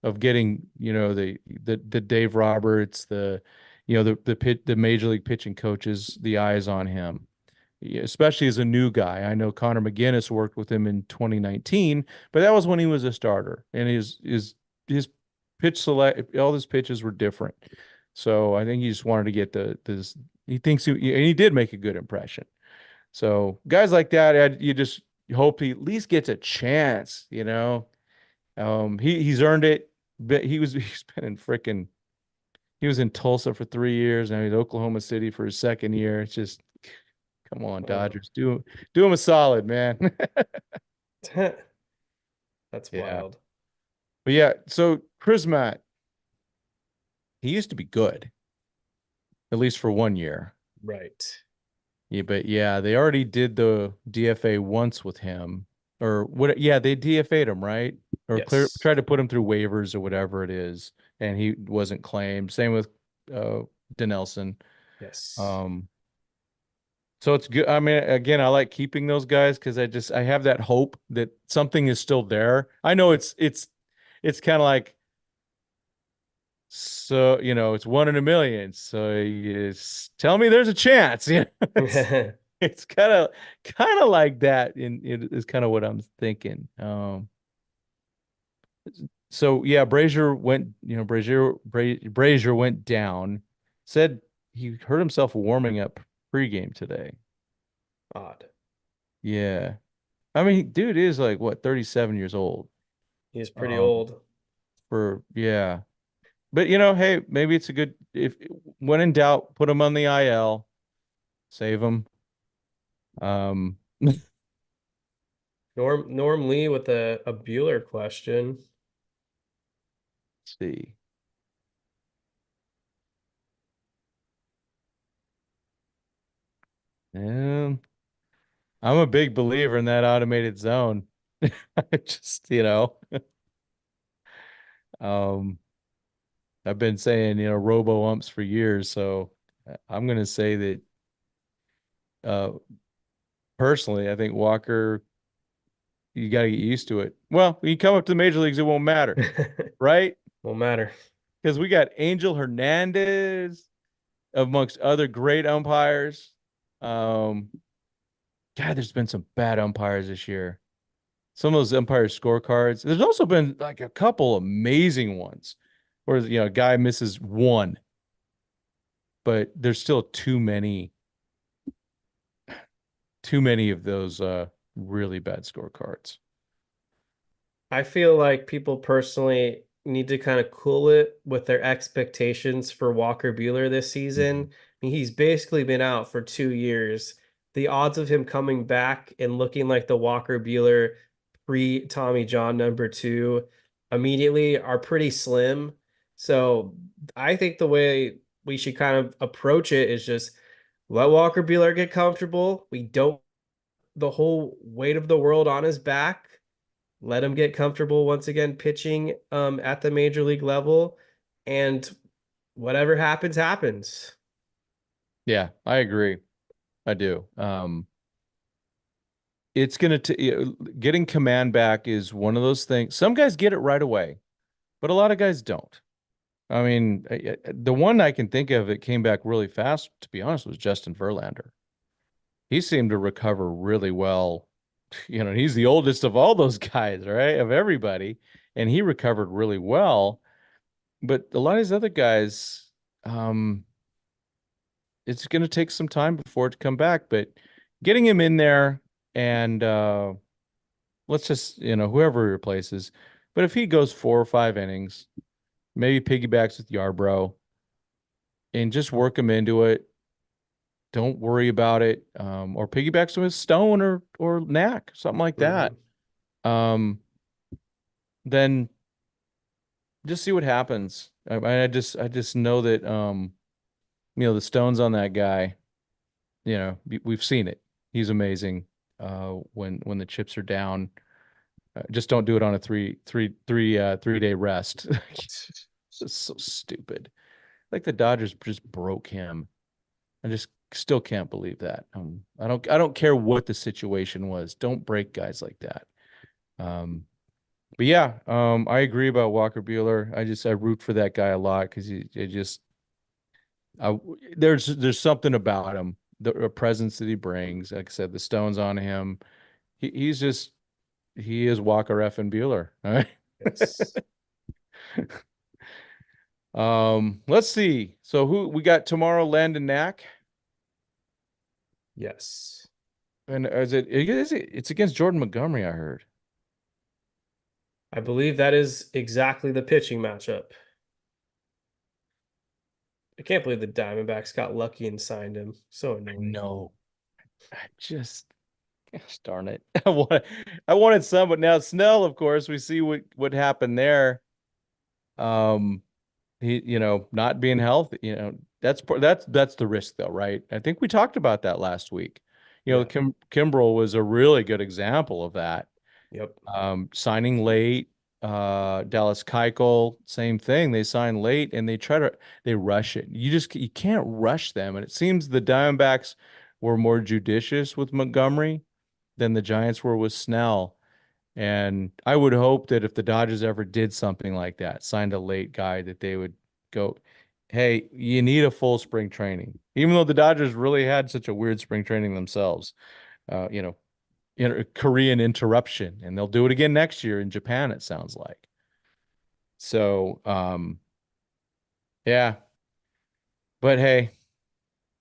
of getting, the Dave Roberts, the major league pitching coaches, the eyes on him. Yeah, especially as a new guy. I know Connor McGinnis worked with him in 2019, but that was when he was a starter, and his pitch select all his pitches were different. So I think he just wanted to get this. He thinks and he did make a good impression. So guys like that, you just hope he at least gets a chance. He's earned it. But he's been in frickin' he was in Tulsa for 3 years. Now he's Oklahoma City for his second year. It's just come on, Oh. Dodgers, do him a solid, man. That's Yeah, wild. but yeah. So Chris Matt, he used to be good, at least for 1 year. Right. Yeah, but yeah, they already did the DFA once with him, or what? Yeah, they DFA'd him, right? Or Yes. tried to put him through waivers or whatever it is, and he wasn't claimed. Same with uh Denelson. Yes. Um, so it's good. I mean, again, I like keeping those guys because I have that hope that something is still there. I know it's kind of like, so it's 1 in a million. So you tell me there's a chance. It's kind of like that. It is kind of what I'm thinking. So yeah, Brazier went down. Said he hurt himself warming up pregame today. Odd. Yeah. I mean, dude is like what, 37 years old. He's pretty Um, old. yeah. But hey, maybe it's a good if when in doubt, put him on the IL, save him. Um, let's Norm Lee with a Bueller question. see. Um, I'm a big believer in that automated zone. I just, um, I've been saying, robo umps for years, so I'm gonna say that uh personally, I think Walker, you got to get used to it. Well, when you come up to the major leagues, it won't matter, right? Won't matter. Because we got Angel Hernandez amongst other great umpires. Um, God, there's been some bad umpires this year. Some of those umpire scorecards. There's also been like a couple amazing ones where a guy misses one, but there's still too many of those really bad scorecards. I feel like people personally need to kind of cool it with their expectations for Walker Buehler this season. Mhm. I mean, he's basically been out for 2 years. The odds of him coming back and looking like the Walker Buehler pre Tommy John #2 immediately are pretty slim. So I think the way we should kind of approach it is just let Walker Buehler get comfortable. We don't the whole weight of the world on his back. Let him get comfortable once again pitching at the major league level, and whatever happens, happens. Yeah, I agree. I do. It's gonna getting command back is one of those things. Some guys get it right away, but a lot of guys don't. I mean, the one I can think of that came back really fast, to be honest, was Justin Verlander. He seemed to recover really well. He's the oldest of all those guys, right? Of everybody, and he recovered really well. but a lot of these other guys, um, it's going to take some time before it to come back. But getting him in there and let's just, whoever he replaces. But if he goes 4 or 5 innings, maybe piggybacks with Yarbrough and just work him into it. Don't worry about it. Or piggybacks with Stone or Knack, something like that. Mhm. Um, then just see what happens. I just know that the Stone's on that guy. We've seen it. He's amazing. When the chips are down, just don't do it on a 3-day rest. It's so stupid. Like the Dodgers just broke him. I just still can't believe that. I don't care what the situation was. Don't break guys like that. Um, but yeah, I agree about Walker Buehler. I root for that guy a lot because he just I, there's something about him, the presence that he brings. Like I said, the stones on him. He is Walker F and Bueller. All right. Yes. Let's see. So who we got tomorrow? Landon Knack, Yes. and it's against Jordan Montgomery. I heard. I believe that is exactly the pitching matchup. I can't believe the Diamondbacks got lucky and signed him. So annoying. No, I just gosh darn it. I wanted some, but now Snell, of course, we see what happened there. Um, he, not being healthy, that's the risk though, right? I think we talked about that last week. Yeah. Kimbrel was a really good example of that. Yep. Signing late, Dallas Keuchel, same thing. They sign late and they rush it. You can't rush them. And it seems the Diamondbacks were more judicious with Montgomery than the Giants were with Snell. And I would hope that if the Dodgers ever did something like that, signed a late guy, that they would go, hey, you need a full spring training. Even though the Dodgers really had such a weird spring training themselves, uh, you know, Korean interruption, and they'll do it again next year in Japan, it sounds like. So, yeah, but hey,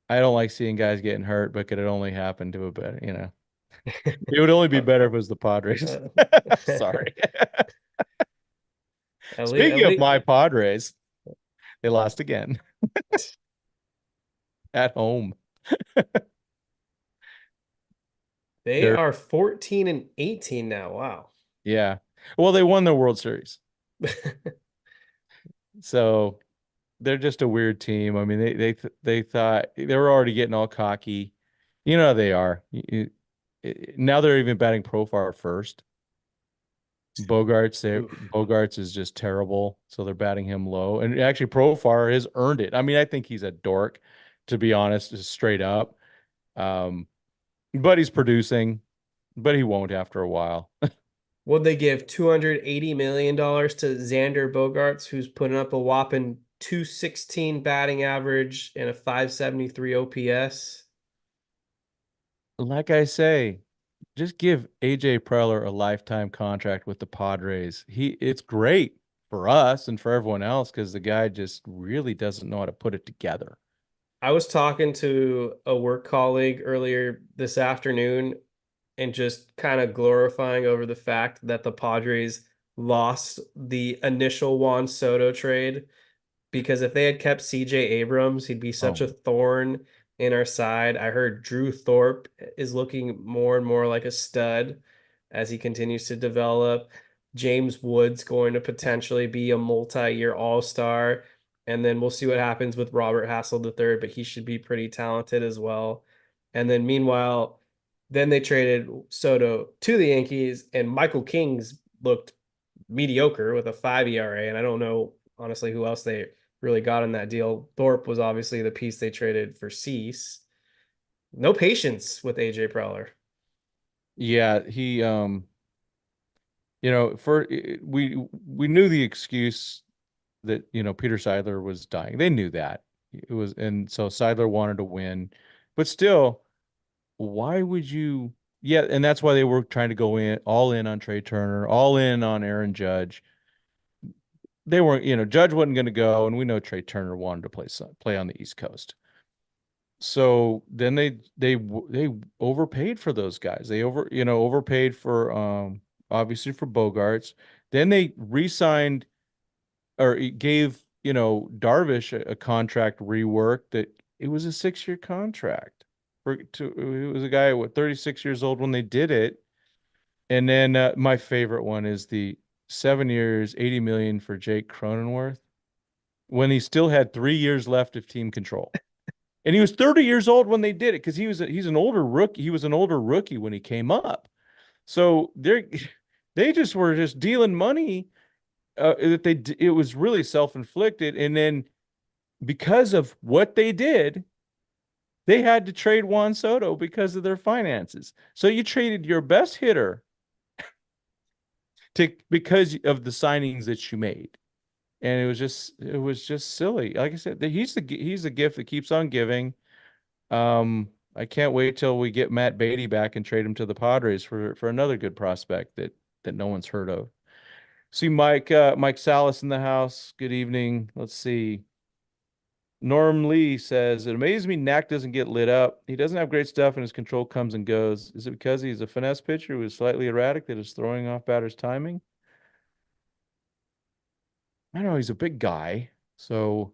I don't like seeing guys getting hurt, but could it only happen to a better. It would only be Uh, better if it was the Padres. uh, Sorry. at Speaking of least my Padres, they lost again at home. they They're are 14 and 18 now. Wow. Yeah. Well, they won the World Series. So they're just a weird team. I mean, they thought they were already getting all cocky. You know how they are. Now they're even batting profile first. Oof. Bogarts is just terrible, so they're batting him low. And actually, Profar has earned it. I mean, I think he's a dork, to be honest, just straight up. Um, but he's producing, but he won't after a while. Would they give $280 million to Xander Bogaerts, who's putting up a whopping 216 batting average and a 573 OPS? Like I say, just give AJ Preller a lifetime contract with the Padres. It's great for us and for everyone else because the guy just really doesn't know how to put it together. I was talking to a work colleague earlier this afternoon and just kind of glorifying over the fact that the Padres lost the initial Juan Soto trade, because if they had kept CJ Abrams, he'd be such a Oh, thorn in our side. I heard Drew Thorpe is looking more and more like a stud as he continues to develop. James Wood's going to potentially be a multi-year all-star. And then we'll see what happens with Robert Hassel III, but he should be pretty talented as well. And then meanwhile, then they traded Soto to the Yankees, and Michael King's looked mediocre with a 5 ERA. And I don't know honestly who else they really got in that deal. Thorpe was obviously the piece they traded for Cease. No patience with AJ Preller. yeah, for we knew the excuse that, Peter Seidler was dying. They knew that. And so Seidler wanted to win, but still, why would you? Yeah, and that's why they were trying to go all in on Trey Turner, all in on Aaron Judge. they weren't, Judge wasn't going to go, and we know Trey Turner wanted to play on the East Coast. So then they overpaid for those guys. They overpaid for obviously for Bogarts. Then they re-signed or it gave, Darvish a contract rework that it was a 6-year contract. It was a guy, 36 years old when they did it. And then my favorite one is the 7 years, 80 million for Jake Cronenworth when he still had 3 years left of team control. And he was 30 years old when they did it because he's an older rookie. He was an older rookie when he came up. So they just were just dealing money that it was really self-inflicted. And then because of what they did, they had to trade Juan Soto because of their finances. So you traded your best hitter because of the signings that you made. And it was just silly. Like I said, he's the gift that keeps on giving. I can't wait till we get Matt Beatty back and trade him to the Padres for another good prospect that no one's heard of. See Mike Salas in the house. Good evening. Let's see. Norm Lee says, it amazes me Knack doesn't get lit up. He doesn't have great stuff and his control comes and goes. Is it because he's a finesse pitcher who is slightly erratic that is throwing off batters' timing? I don't know. He's a big guy. So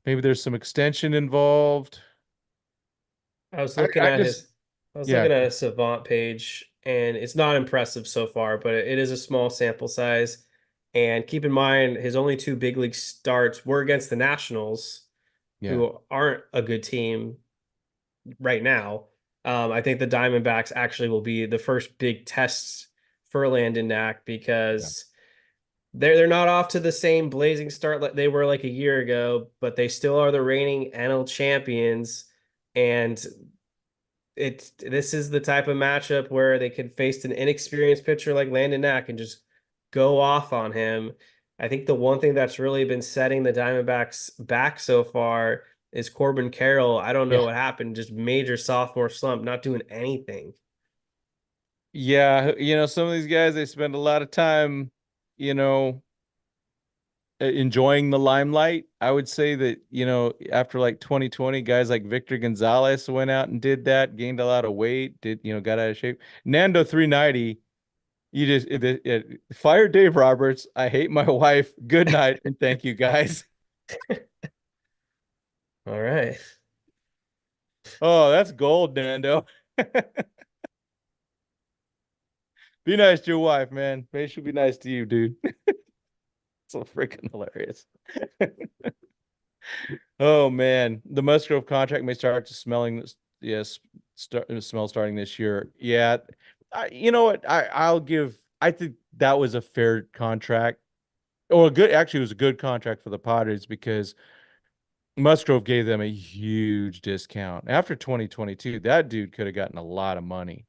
maybe there's some extension involved. I was I, looking I at just, his I was yeah, looking at his Savant page, and it's not impressive so far, but it is a small sample size. And keep in mind, his only two big league starts were against the Nationals, yeah, who aren't a good team right now. I think the Diamondbacks actually will be the first big test for Landon Knack yeah. because they're not off to the same blazing start like they were like a year ago, but they still are the reigning NL champions. And this is the type of matchup where they could face an inexperienced pitcher like Landon Knack and just go off on him. I think the one thing that's really been setting the Diamondbacks back so far is Corbin Carroll. I don't know Yeah. what happened, just major sophomore slump, not doing anything. Yeah, some of these guys they spend a lot of time, you know, enjoying the limelight. I would say that, after like 2020, guys like Victor Gonzalez went out and did that, gained a lot of weight, got out of shape. Nando 390, you just fire Dave Roberts. I hate my wife. Good night and thank you guys. All right. Oh, that's gold, Nando. Be nice to your wife, man. Maybe she'll be nice to you, dude. So freaking hilarious. Oh man, the Musgrove contract may start to smelling this. Yes, smell starting this year. Yeah, you know what? I'll give. I think that was a fair contract, or a good. Actually, it was a good contract for the Padres because Musgrove gave them a huge discount after 2022. That dude could have gotten a lot of money,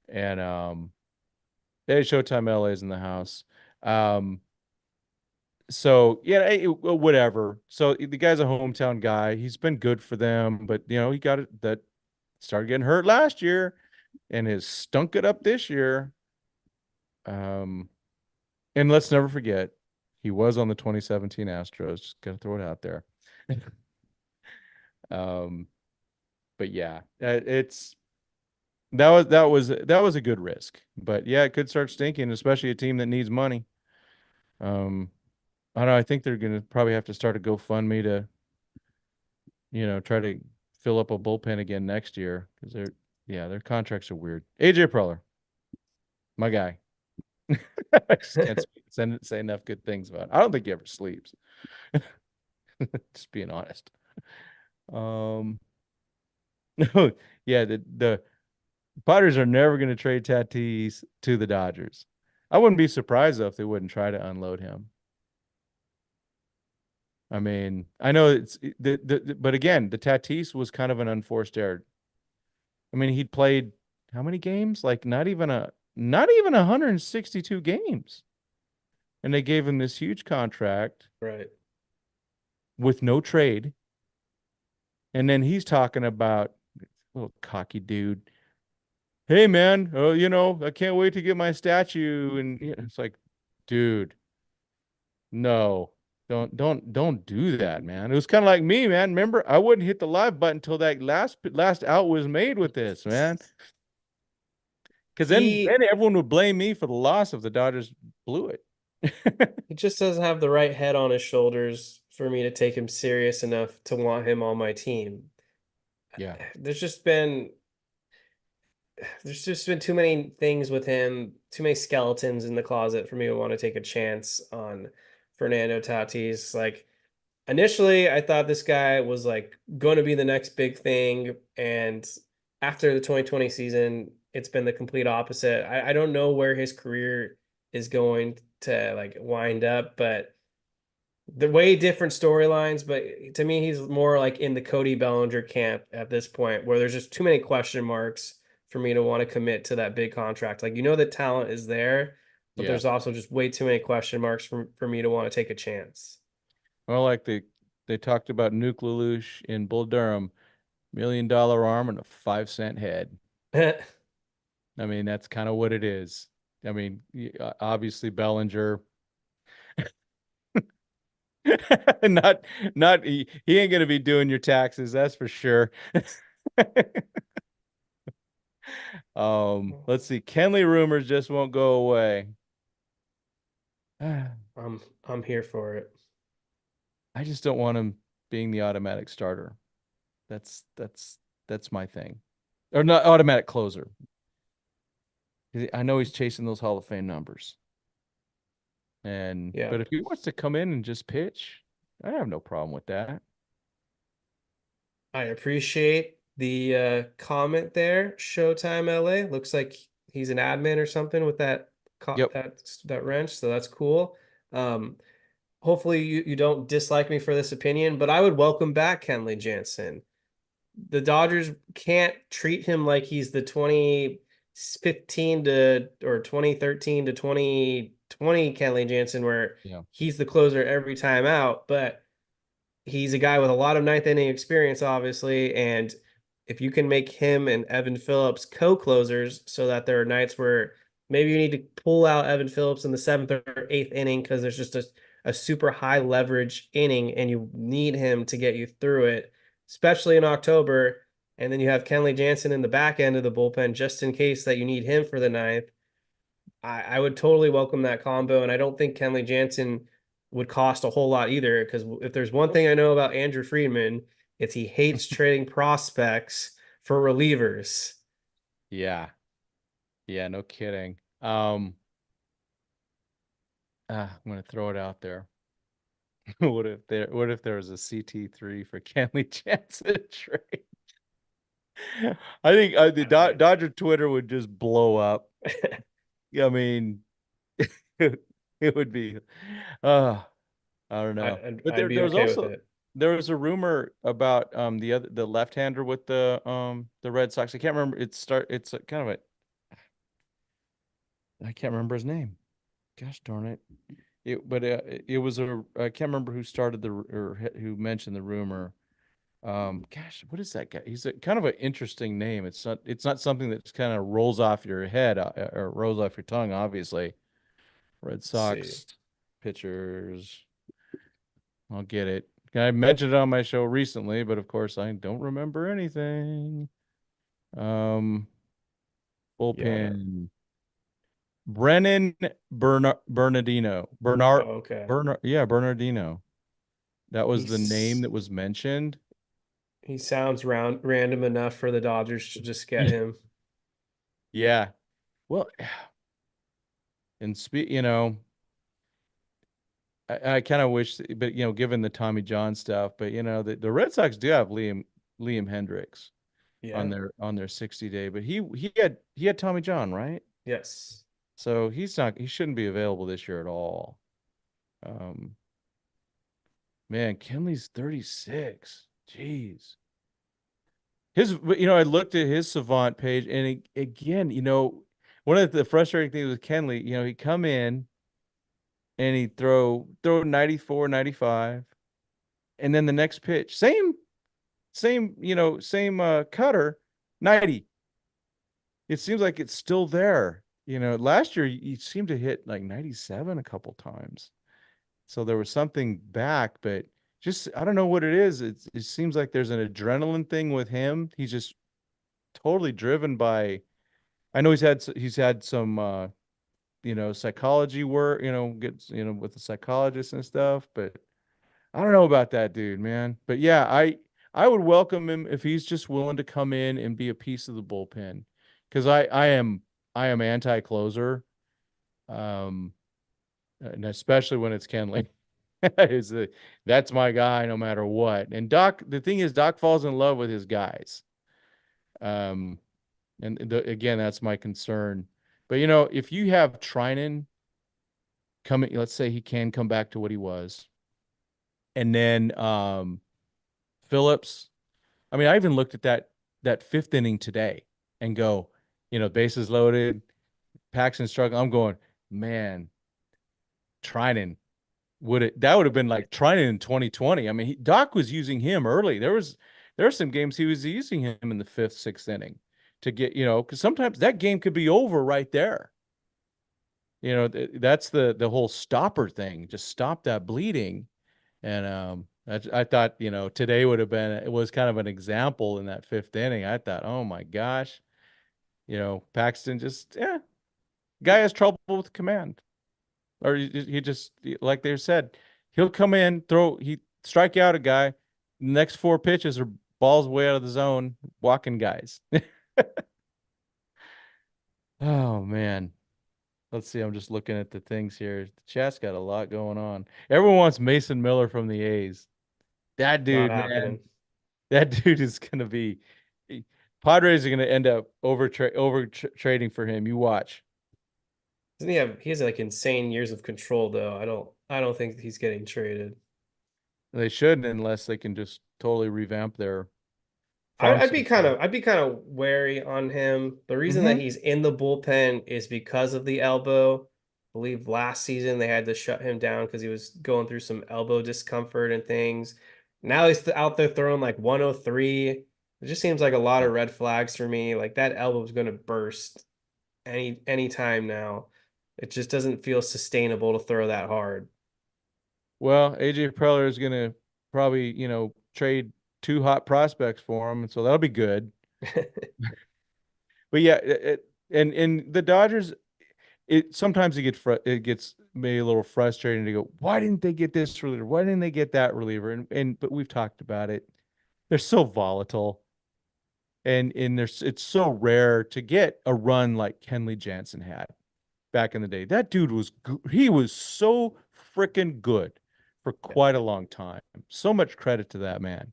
and hey, Showtime LA's in the house. Um, So yeah, whatever. So the guy's a hometown guy. He's been good for them, but he got it that started getting hurt last year and has stunk it up this year. Um, and let's never forget, he was on the 2017 Astros. Just gotta throw it out there. Um, but yeah, it's that was a good risk. But yeah, it could start stinking, especially a team that needs money. Um, I don't know. I think they're gonna probably have to start a GoFundMe to try to fill up a bullpen again next year because their contracts are weird. AJ Preller, my guy. I just can't say enough good things about him. I don't think he ever sleeps. Just being honest. Um, no, yeah, the Padres are never going to trade Tatis to the Dodgers. I wouldn't be surprised though if they wouldn't try to unload him. I mean, I know but again, the Tatis was kind of an unforced error. I mean, he'd played how many games? Like not even 162 games. And they gave him this huge contract Right. with no trade. And then he's talking about little cocky dude. Hey man, I can't wait to get my statue. And it's like, dude, No, don't do that, man. It was kind of like me, man. Remember, I wouldn't hit the live button until that last out was made with this, man. Because then He everyone would blame me for the loss if the Dodgers blew it. he just doesn't have the right head on his shoulders for me to take him serious enough to want him on my team. Yeah, There's just been there's just been too many things with him, too many skeletons in the closet for me to want to take a chance on Fernando Tatis. Like initially, I thought this guy was like going to be the next big thing, and after the 2020 season, it's been the complete opposite. I don't know where his career is going to like wind up, but the way different storylines. But to me, he's more like in the Cody Bellinger camp at this point, where there's just too many question marks for me to want to commit to that big contract. Like the talent is there, but yeah. there's also just way too many question marks for me to want to take a chance. Well, like they talked about Nuke Lelouch in Bull Durham, $1 million arm and a 5 cent head. I mean, that's kind of what it is. I mean, obviously Bellinger, not he ain't gonna be doing your taxes, that's for sure. Let's see. Kenley rumors just won't go away. I I'm here for it. just don't want him being the automatic starter. That's my thing. Or not automatic closer. I know he's chasing those Hall of Fame numbers. Yeah. But if he wants to come in and just pitch, I have no problem with that. I appreciate the comment there. Showtime LA. Looks like he's an admin or something with Yep. that wrench, so that's cool. Um, hopefully you don't dislike me for this opinion, but I would welcome back Kenley Jansen. The Dodgers can't treat him like he's the 2015 to or 2013 to 2020 Kenley Jansen, where Yeah. he's the closer every time out, but he's a guy with a lot of ninth inning experience, obviously. And if you can make him and Evan Phillips co-closers so that there are nights where maybe you need to pull out Evan Phillips in the seventh or eighth inning because there's just a super high leverage inning and you need him to get you through it, especially in October. And then you have Kenley Jansen in the back end of the bullpen just in case that you need him for the ninth. I would totally welcome that combo, and I don't think Kenley Jansen would cost a whole lot either. Because if there's one thing I know about Andrew Friedman, it's he hates trading prospects for relievers. Yeah. Yeah, no kidding. I'm gonna throw it out there. What if there was a CT3 for Kenley Jansen trade? I think the Dodger Twitter would just blow up. I mean, it would be uh I don't know. But I'd be there was okay with also it. there was a rumor about the left-hander with the Red Sox. I can't remember. It's a kind of a I can't remember his name. Gosh darn it. It was I can't remember who started who mentioned the rumor. Gosh, what is that guy? He's a kind of an interesting name. It's not something that just kind of rolls off your head or rolls off your tongue, obviously. Red Let's see. Sox pitchers. I'll get it. I mentioned it on my show recently, but of course I don't remember anything. Um, Yeah. Bullpen. Brennan Bernardino. Oh, okay. Bernardino. That was the name He's that was mentioned. he sounds random enough for the Dodgers to just get him. Yeah. Well, and I kind of wish, but given the Tommy John stuff, but the Red Sox do have Liam Hendricks on Yeah. their 60-day, but he had Tommy John, right? Yes. So he shouldn't be available this year at all. Um, man, Kenley's 36. Jeez. I looked at his Savant page, and again, one of the frustrating things with Kenley, he'd come in and he'd throw 94, 95, and then the next pitch, same cutter, 90. It seems like it's still there. Last year he seemed to hit like 97 a couple times. So there was something back, but just I don't know what it is. It seems like there's an adrenaline thing with him. He's just totally driven by. I know he's had some psychology work, gets with the psychologist and stuff, but I don't know about that dude, man. But yeah, I would welcome him if he's just willing to come in and be a piece of the bullpen. Because I am anti-closer. Um and especially when it's Kenley. is the That's my guy no matter what. And Doc, the thing is, Doc falls in love with his guys. Um, again, that's my concern. But if you have Trinan coming, let's say he can come back to what he was, and then Phillips. I mean, I even looked at that fifth inning today and go, bases loaded, Paxton struggling. I'm going, man, Trinan that would have been like trying it in 2020. I mean, Doc was using him early. There were some games he was using him in the fifth, sixth inning to get, because sometimes that game could be over right there. That's the whole stopper thing. Just stop that bleeding. And I thought, today it was kind of an example in that fifth inning. I thought, oh my gosh, Paxton just, guy has trouble with command. Or he just, like they said, he'll come in, strike out a guy. Next four pitches are balls way out of the zone, walking guys. Oh man. Let's see. I'm just looking at the things here. The chat's got a lot going on. Everyone wants Mason Miller from the A's. That Not dude, man. happening. That dude is gonna be. Padres are gonna end up trading for him. You watch. Doesn't he has like insane years of control though. I don't think he's getting traded. They shouldn't unless they can just totally revamp their I, farm I'd be kind system. of I'd be kind of wary on him. The reason that Mm-hmm. he's in the bullpen is because of the elbow. I believe last season they had to shut him down because he was going through some elbow discomfort and things. Now he's out there throwing like 103. It just seems like a lot of red flags for me. Like that elbow's going to burst any time now. It just doesn't feel sustainable to throw that hard. Well, AJ Preller is gonna probably, trade two hot prospects for him, so that'll be good. But yeah, and the Dodgers, it sometimes it gets maybe a little frustrating to go, why didn't they get this reliever? Why didn't they get that reliever? And but we've talked about it. They're so volatile, and it's so rare to get a run like Kenley Jansen had back in the day. That dude he was so freaking good for quite a long time. So much credit to that man.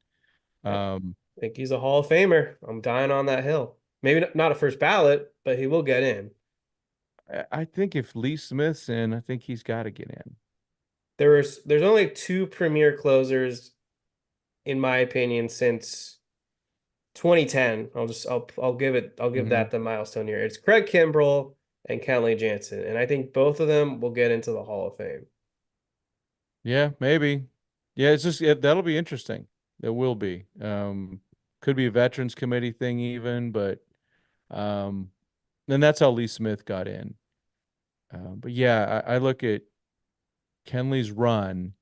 I Um, think he's a Hall of Famer. I'm dying on that hill. Maybe not a first ballot, but he will get in. I think if Lee Smith's in, I think he's got to get in. There's only two premier closers in my opinion since 2010. I'll give Hmm. that the milestone here. It's Craig Kimbrell and Kenley Jansen, and I think both of them will get into the Hall of Fame. Yeah, maybe. Yeah, that'll be interesting. It will be. Could be a veterans committee thing even, but um, and that's how Lee Smith got in. But yeah, I look at Kenley's run.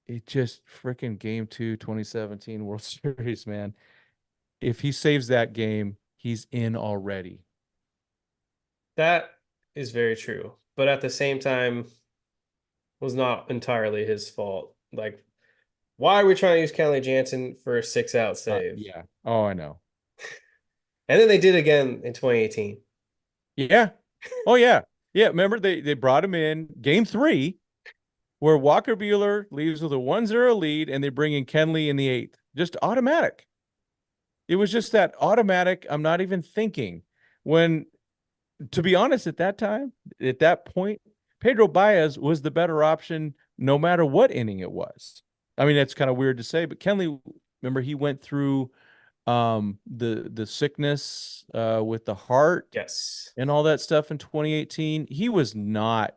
It just freaking game two, 2017 World Series, man. If he saves that game, he's in already. That is very true, but at the same time, was not entirely his fault. Like, why are we trying to use Kenley Jansen for a 6 out save? Yeah. Oh, I know. And then they did again in 2018. Yeah. Oh, yeah. Yeah. Remember they brought him in game three where Walker Buehler leaves with a 1-0 lead and they bring in Kenley in the eighth. Just automatic. It was just that automatic. I'm not even thinking. When, to be honest, at that time, at that point, Pedro Baez was the better option no matter what inning it was. I mean, that's kind of weird to say, but Kenley, remember, he went through the sickness with the heart Yes. and all that stuff in 2018. He was not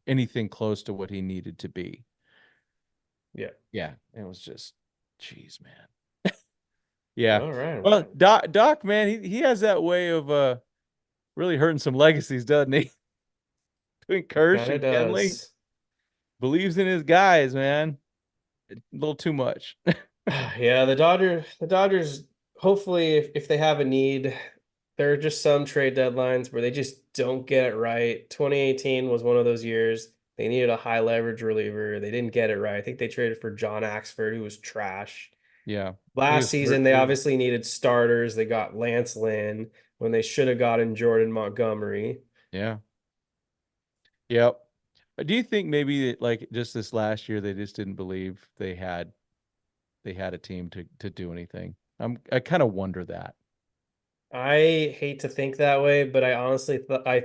anything close to what he needed to be. Yeah. Yeah, it was just, geez, man. Yeah. All right. Well, Doc, man, he has that way of really hurting some legacies, doesn't he? between It Kersh kind of and Kenley. does. Believes in his guys, man. A little too much. Yeah, the Dodgers, hopefully if they have a need, there are just some trade deadlines where they just don't get it right. 2018 was one of those years. They needed a high leverage reliever. They didn't get it right. I think they traded for John Axford, who was trash. Yeah. He Last was hurt season, they too. obviously needed starters. They got Lance Lynn when they should have gotten Jordan Montgomery. Yeah. Yep. Do you think maybe that, like just this last year they just didn't believe they had a team to do anything? I kind of wonder that. I hate to think that way, but I honestly I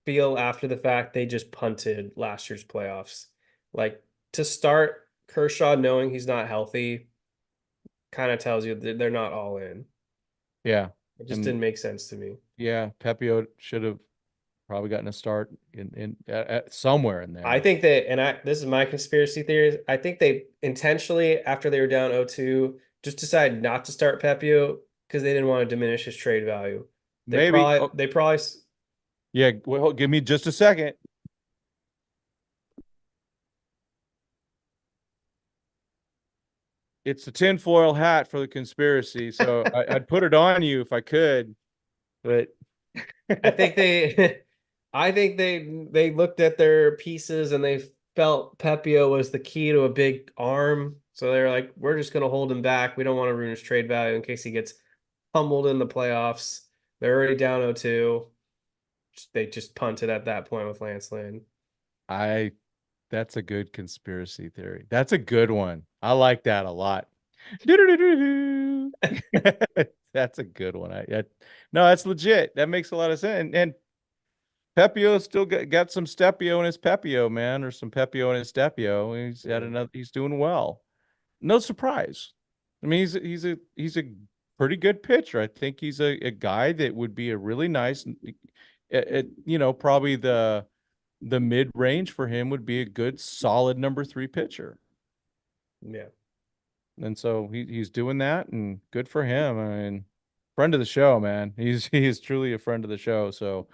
feel after the fact they just punted last year's playoffs. Like to start Kershaw knowing he's not healthy kind of tells you that they're not all in. Yeah. It just And didn't make sense to me. yeah, Pepio should have probably gotten a start in at somewhere in I there. think that, and this is my conspiracy theory. I think they intentionally, after they were down 0-2, just decided not to start Pepio because they didn't want to diminish his trade value. Maybe. Oh, They probably yeah. Well, give me just a second. It's the tinfoil hat for the conspiracy, so I'd put it on you if I could, but I think they I think they looked at their pieces and they felt Pepio was the key to a big arm. So they're like, we're just gonna hold him back. We don't want to ruin his trade value in case he gets pummeled in the playoffs. They're already down 0-2. They just punted at that point with Lance Lynn. I that's a good conspiracy theory. That's a good one. I like that a lot. Doo-doo-doo-doo-doo. That's a good one. No, that's legit. That makes a lot of sense. And Pepio still got some Stepio in his Pepio, man, or some Pepio in his Stepio. He's had Yeah. another. He's doing well. No surprise. I mean, he's a pretty good pitcher. I think he's a guy that would be a really nice, probably the mid range for him would be a good solid number three pitcher. Yeah. And so he's doing that, and good for him. I mean, friend of the show, man. He is truly a friend of the show. So,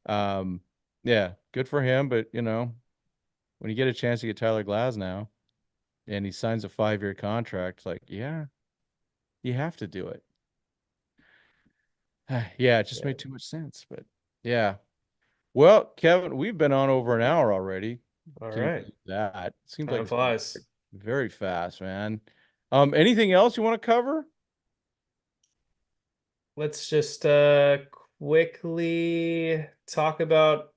um, yeah, good for him. But when you get a chance to get Tyler Glass now, and he signs a 5-year contract, like, yeah, you have to do it. Yeah, it just Yeah. made too much sense. But yeah, well, Kevin, we've been on over an hour already. All Can you right. believe that? Seems like Time it's gone flies. very fast, man. Anything else you want to cover? Let's just quickly talk about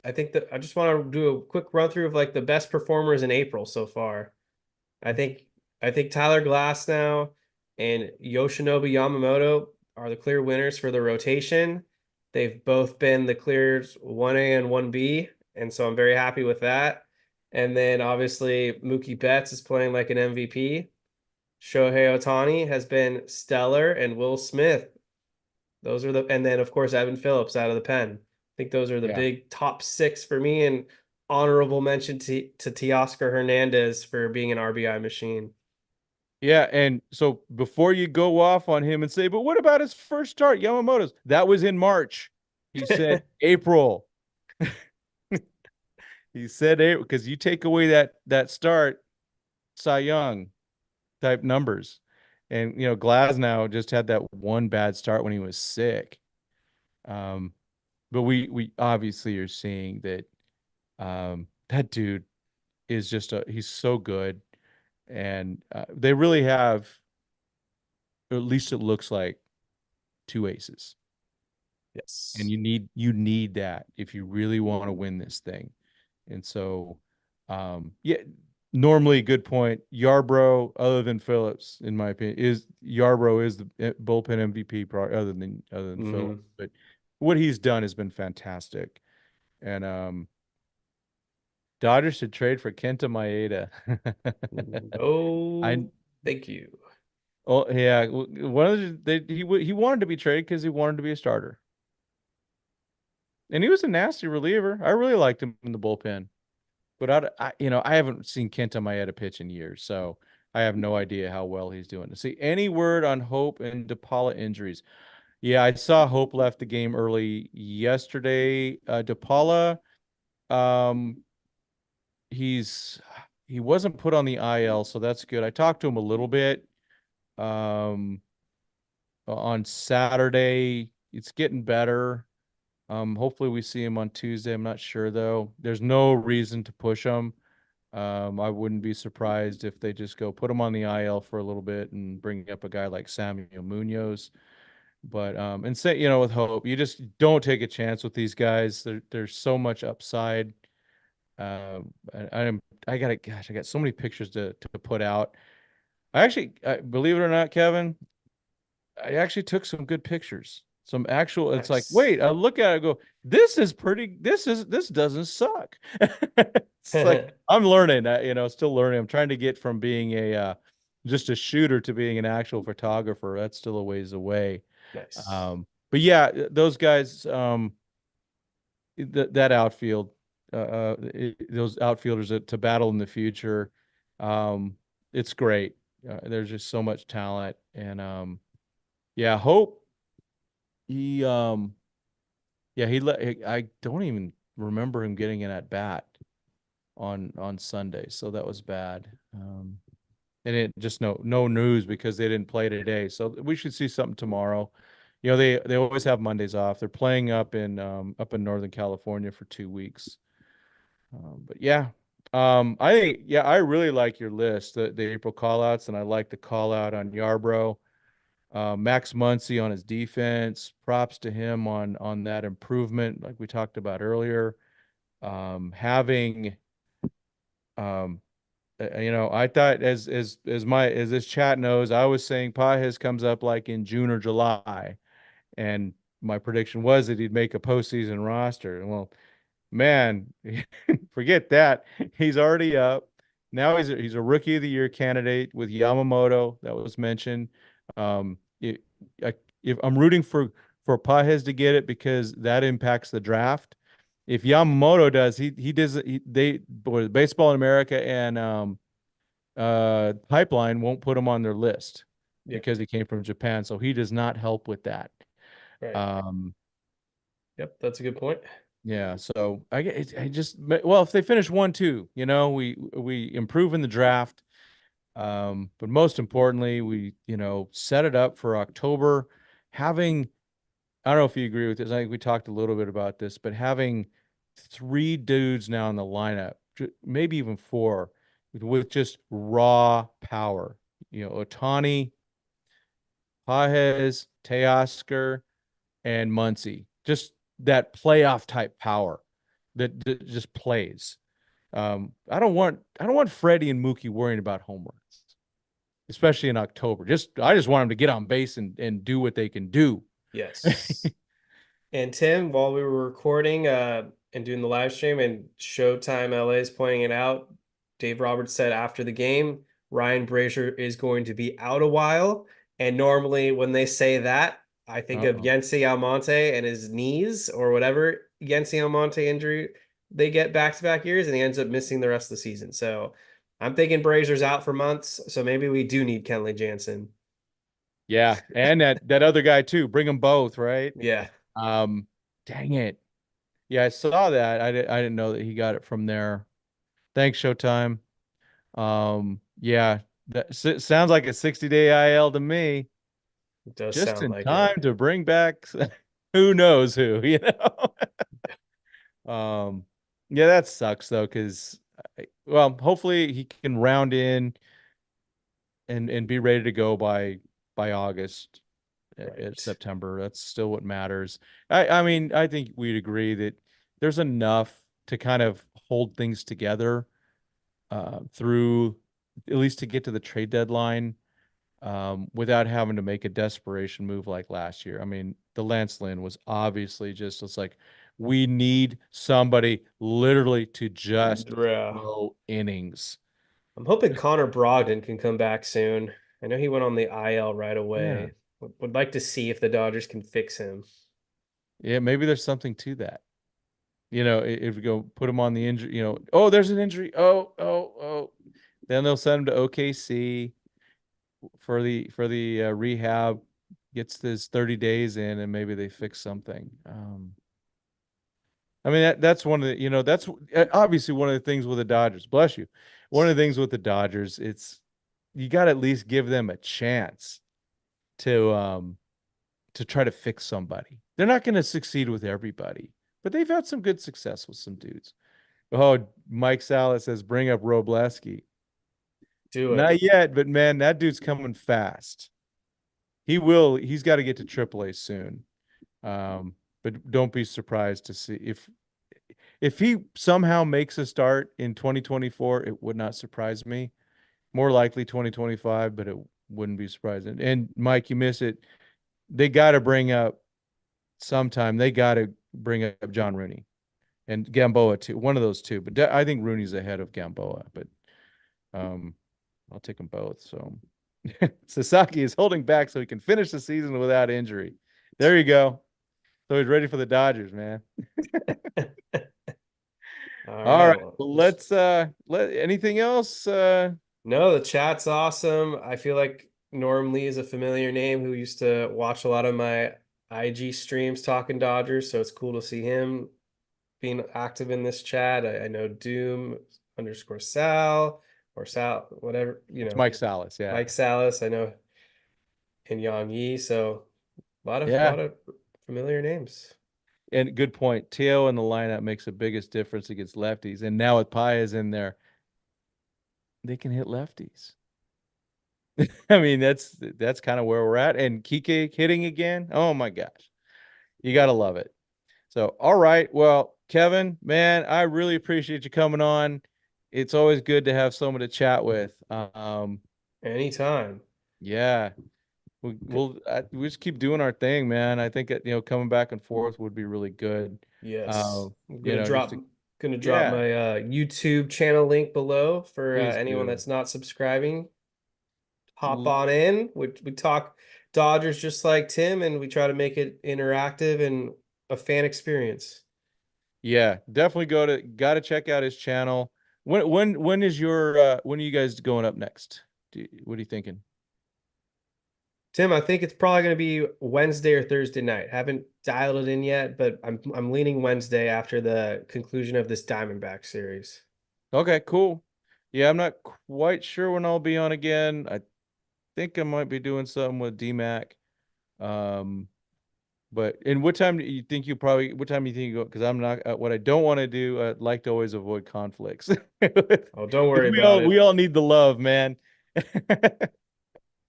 I think that I just want to do a quick run through of like the best performers in April so far. I think I think Tyler Glasnow and Yoshinobu Yamamoto are the clear winners for the rotation. They've both been the clears 1A and 1B, and so I'm very happy with that. And then obviously Mookie Betts is playing like an MVP. Shohei Ohtani has been stellar, and Will Smith. Those are and then of course Evan Phillips out of the pen. I think those are the Yeah. big top six for me, and honorable mention to Teoscar Hernandez for being an RBI machine. Yeah, and so before you go off on him and say, but what about his first start, Yamamoto's? That was in March. He said April. He said April because you take away that start, Cy Young type numbers. And Glasnow just had that one bad start when he was sick. Um, but we obviously are seeing that that dude is he's so good. And they really have, or at least it looks like, two aces. And Yes. you need that if you really want to win this thing. And so, yeah, normally a good point. Yarbrough, other than Phillips, in my opinion, is Yarbrough is the bullpen MVP, probably other than Phillips. Hmm. But what he's done has been fantastic. And Dodgers should trade for Kenta Maeda. I No, thank you. Oh yeah, one of he wanted to be traded because he wanted to be a starter, and he was a nasty reliever. I really liked him in the bullpen, but I haven't seen Kenta Maeda pitch in years, so I have no idea how well he's doing. See any word on Hope and DePaula injuries? Yeah, I saw Hope left the game early yesterday. DePaula, Um, he's he wasn't put on the IL, so that's good. I talked to him a little bit um on Saturday. It's getting better. Hopefully we see him on Tuesday. I'm not sure though. There's no reason to push him. I wouldn't be surprised if they just go put him on the IL for a little bit and bring up a guy like Samuel Munoz. But and say, with hope, you just don't take a chance with these guys. There's so much upside. I got so many pictures to put out. Believe it or not, Kevin, I actually took some good pictures. Some actual, it's like, Nice. wait, I look at it, I go, this doesn't suck. It's like I'm learning, still learning. I'm trying to get from being just a shooter to being an actual photographer. That's still a ways away. Nice. But yeah, those guys, that outfield, those outfielders to battle in the future, um, it's great. There's just so much talent, and yeah, hope he, yeah, I don't even remember him getting an at bat on Sunday, so that was bad. And it just no news because they didn't play today, so we should see something tomorrow. They always have Mondays off. They're playing up in Northern California for 2 weeks. But yeah, I think yeah, I really like your list, the April callouts, and I like the call out on Yarbrough. Max Muncy on his defense. Props to him on that improvement, like we talked about earlier. Having I thought as this chat knows, I was saying Pajes comes up like in June or July, and my prediction was that he'd make a postseason roster. Well, man, forget that. He's already up. Now he's a rookie of the year candidate with Yamamoto that was mentioned. Um, it, I, if I'm rooting for Pajes to get it because that impacts the draft. If Yamamoto does, he does Baseball in America and Pipeline won't put him on their list Yeah. because he came from Japan, so he does not help with that. Right. Um, Yep. That's a good point. Yeah, so I just well, if they finish 1-2, we improve in the draft. But most importantly, we set it up for October. Having I don't know if you agree with this. I think we talked a little bit about this, but having three dudes now in the lineup, maybe even four, with just raw power. Otani, Pajes, Teoscar, and Muncy. Just that playoff type power that just plays. I don't want Freddie and Mookie worrying about home runs, especially in October. I just want them to get on base and do what they can do. Yes. And Tim, while we were recording and doing the live stream and Showtime LA is pointing it out, Dave Roberts said after the game, Ryan Brazier is going to be out a while. And normally when they say that, I think of Uh-oh. Yency Almonte and his knees or whatever Yency Almonte injury they get back-to-back years, and he ends up missing the rest of the season. So I'm thinking Brazier's out for months. So maybe we do need Kenley Jansen. Yeah, and that other guy too. Bring them both, right? Yeah, Um, Dang it. Yeah, I saw that. I didn't know that he got it from there. Thanks, Showtime. Yeah, that sounds like a 60-day IL to me. it does Just sound in like it. time to bring back who knows who. Yeah, that sucks though, because well, hopefully he can round in and be ready to go by August, Right. September. That's still what matters. I mean, I think we'd agree that there's enough to kind of hold things together through at least to get to the trade deadline without having to make a desperation move like last year. I mean, the Lance Lynn was obviously it's like we need somebody literally to just Yeah. throw innings. I'm hoping Connor Brogdon can come back soon. I know he went on the IL right Yeah. away. Would like to see if the Dodgers can fix him. Yeah, maybe there's something to that. If we go put him on the injury, oh, there's an injury. Oh. Then they'll send him to OKC for the rehab, gets this 30 days in, and maybe they fix something. I mean, that's one of the, that's obviously one of the things with the Dodgers. Bless you. One of the things with the Dodgers, you got to at least give them a chance to try to fix somebody. They're not going to succeed with everybody, but they've had some good success with some dudes. Oh, Mike Salas says bring up Robleski. Do it. Not yet, but man, that dude's coming fast. He will. He's got to get to AAA soon. But don't be surprised to see if he somehow makes a start in 2024, it would not surprise me. More likely 2025, but it wouldn't be surprising. And Mike, you miss it. They got to bring up sometime. They got to bring up John Rooney and Gamboa too. One of those two. But I think Rooney's ahead of Gamboa. But um, I'll take them both. So Sasaki is holding back so he can finish the season without injury. There you go. So he's ready for the Dodgers, man. All All right. right. Well, Well, let's let anything else no, the chat's awesome. I feel like Norm Lee is a familiar name who used to watch a lot of my IG streams talking Dodgers, so it's cool to see him being active in this chat. I know Doom underscore Sal or Sal, whatever, it's Mike Salas, yeah. Mike Salas, I know, and Yang Yi. So a Yeah. lot of familiar names. And good point. Teo in the lineup makes the biggest difference against lefties. And now with Paez in there, they can hit lefties. I mean, that's kind of where we're at. And Kike hitting again. Oh my gosh. You gotta love it. So, all right. Well, Kevin, man, I really appreciate you coming on. It's always good to have someone to chat with. Anytime. Yeah, we just keep doing our thing, man. I think coming back and forth would be really good. Yes. Uh, I'm just to, gonna drop yeah, my YouTube channel link below for please anyone do. that's not subscribing. Hop on in. We talk Dodgers just like Tim, and we try to make it interactive and a fan experience. Yeah, definitely gotta check out his channel. When is when are you guys going up next? What are you thinking? Tim, I think it's probably going to be Wednesday or Thursday night. Haven't dialed it in yet, but I'm leaning Wednesday after the conclusion of this Diamondback series. Okay, cool. Yeah, I'm not quite sure when I'll be on again. I think I might be doing something with DMAC. Um, but and what time do you think what time do you think you go? Because I'm not what I don't want to do, I'd like to always avoid conflicts. Oh, don't Because worry we about all it. we all need the love, man.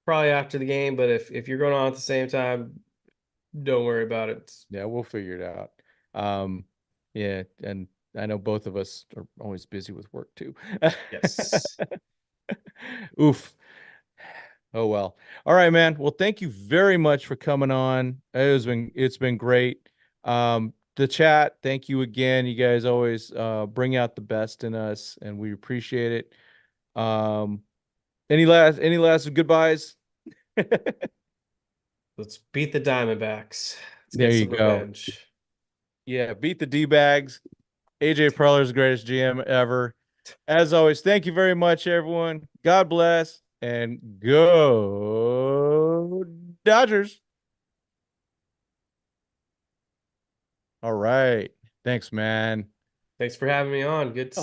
Probably after the game, but if you're going on at the same time, don't worry about it. Yeah, we'll figure it out. Um, yeah, and I know both of us are always busy with work too. Yes. Oof. Oh well. All right, man. Well, thank you very much for coming on. It's been great. The chat, thank you again. You guys always bring out the best in us, and we appreciate it. Um, any last goodbyes? Let's beat the Diamondbacks. Let's There get you some go. revenge. Yeah, beat the D-bags. AJ Preller's the greatest GM ever. As always, thank you very much, everyone. God bless and go Dodgers. All right. Thanks, man. Thanks for having me on. Good to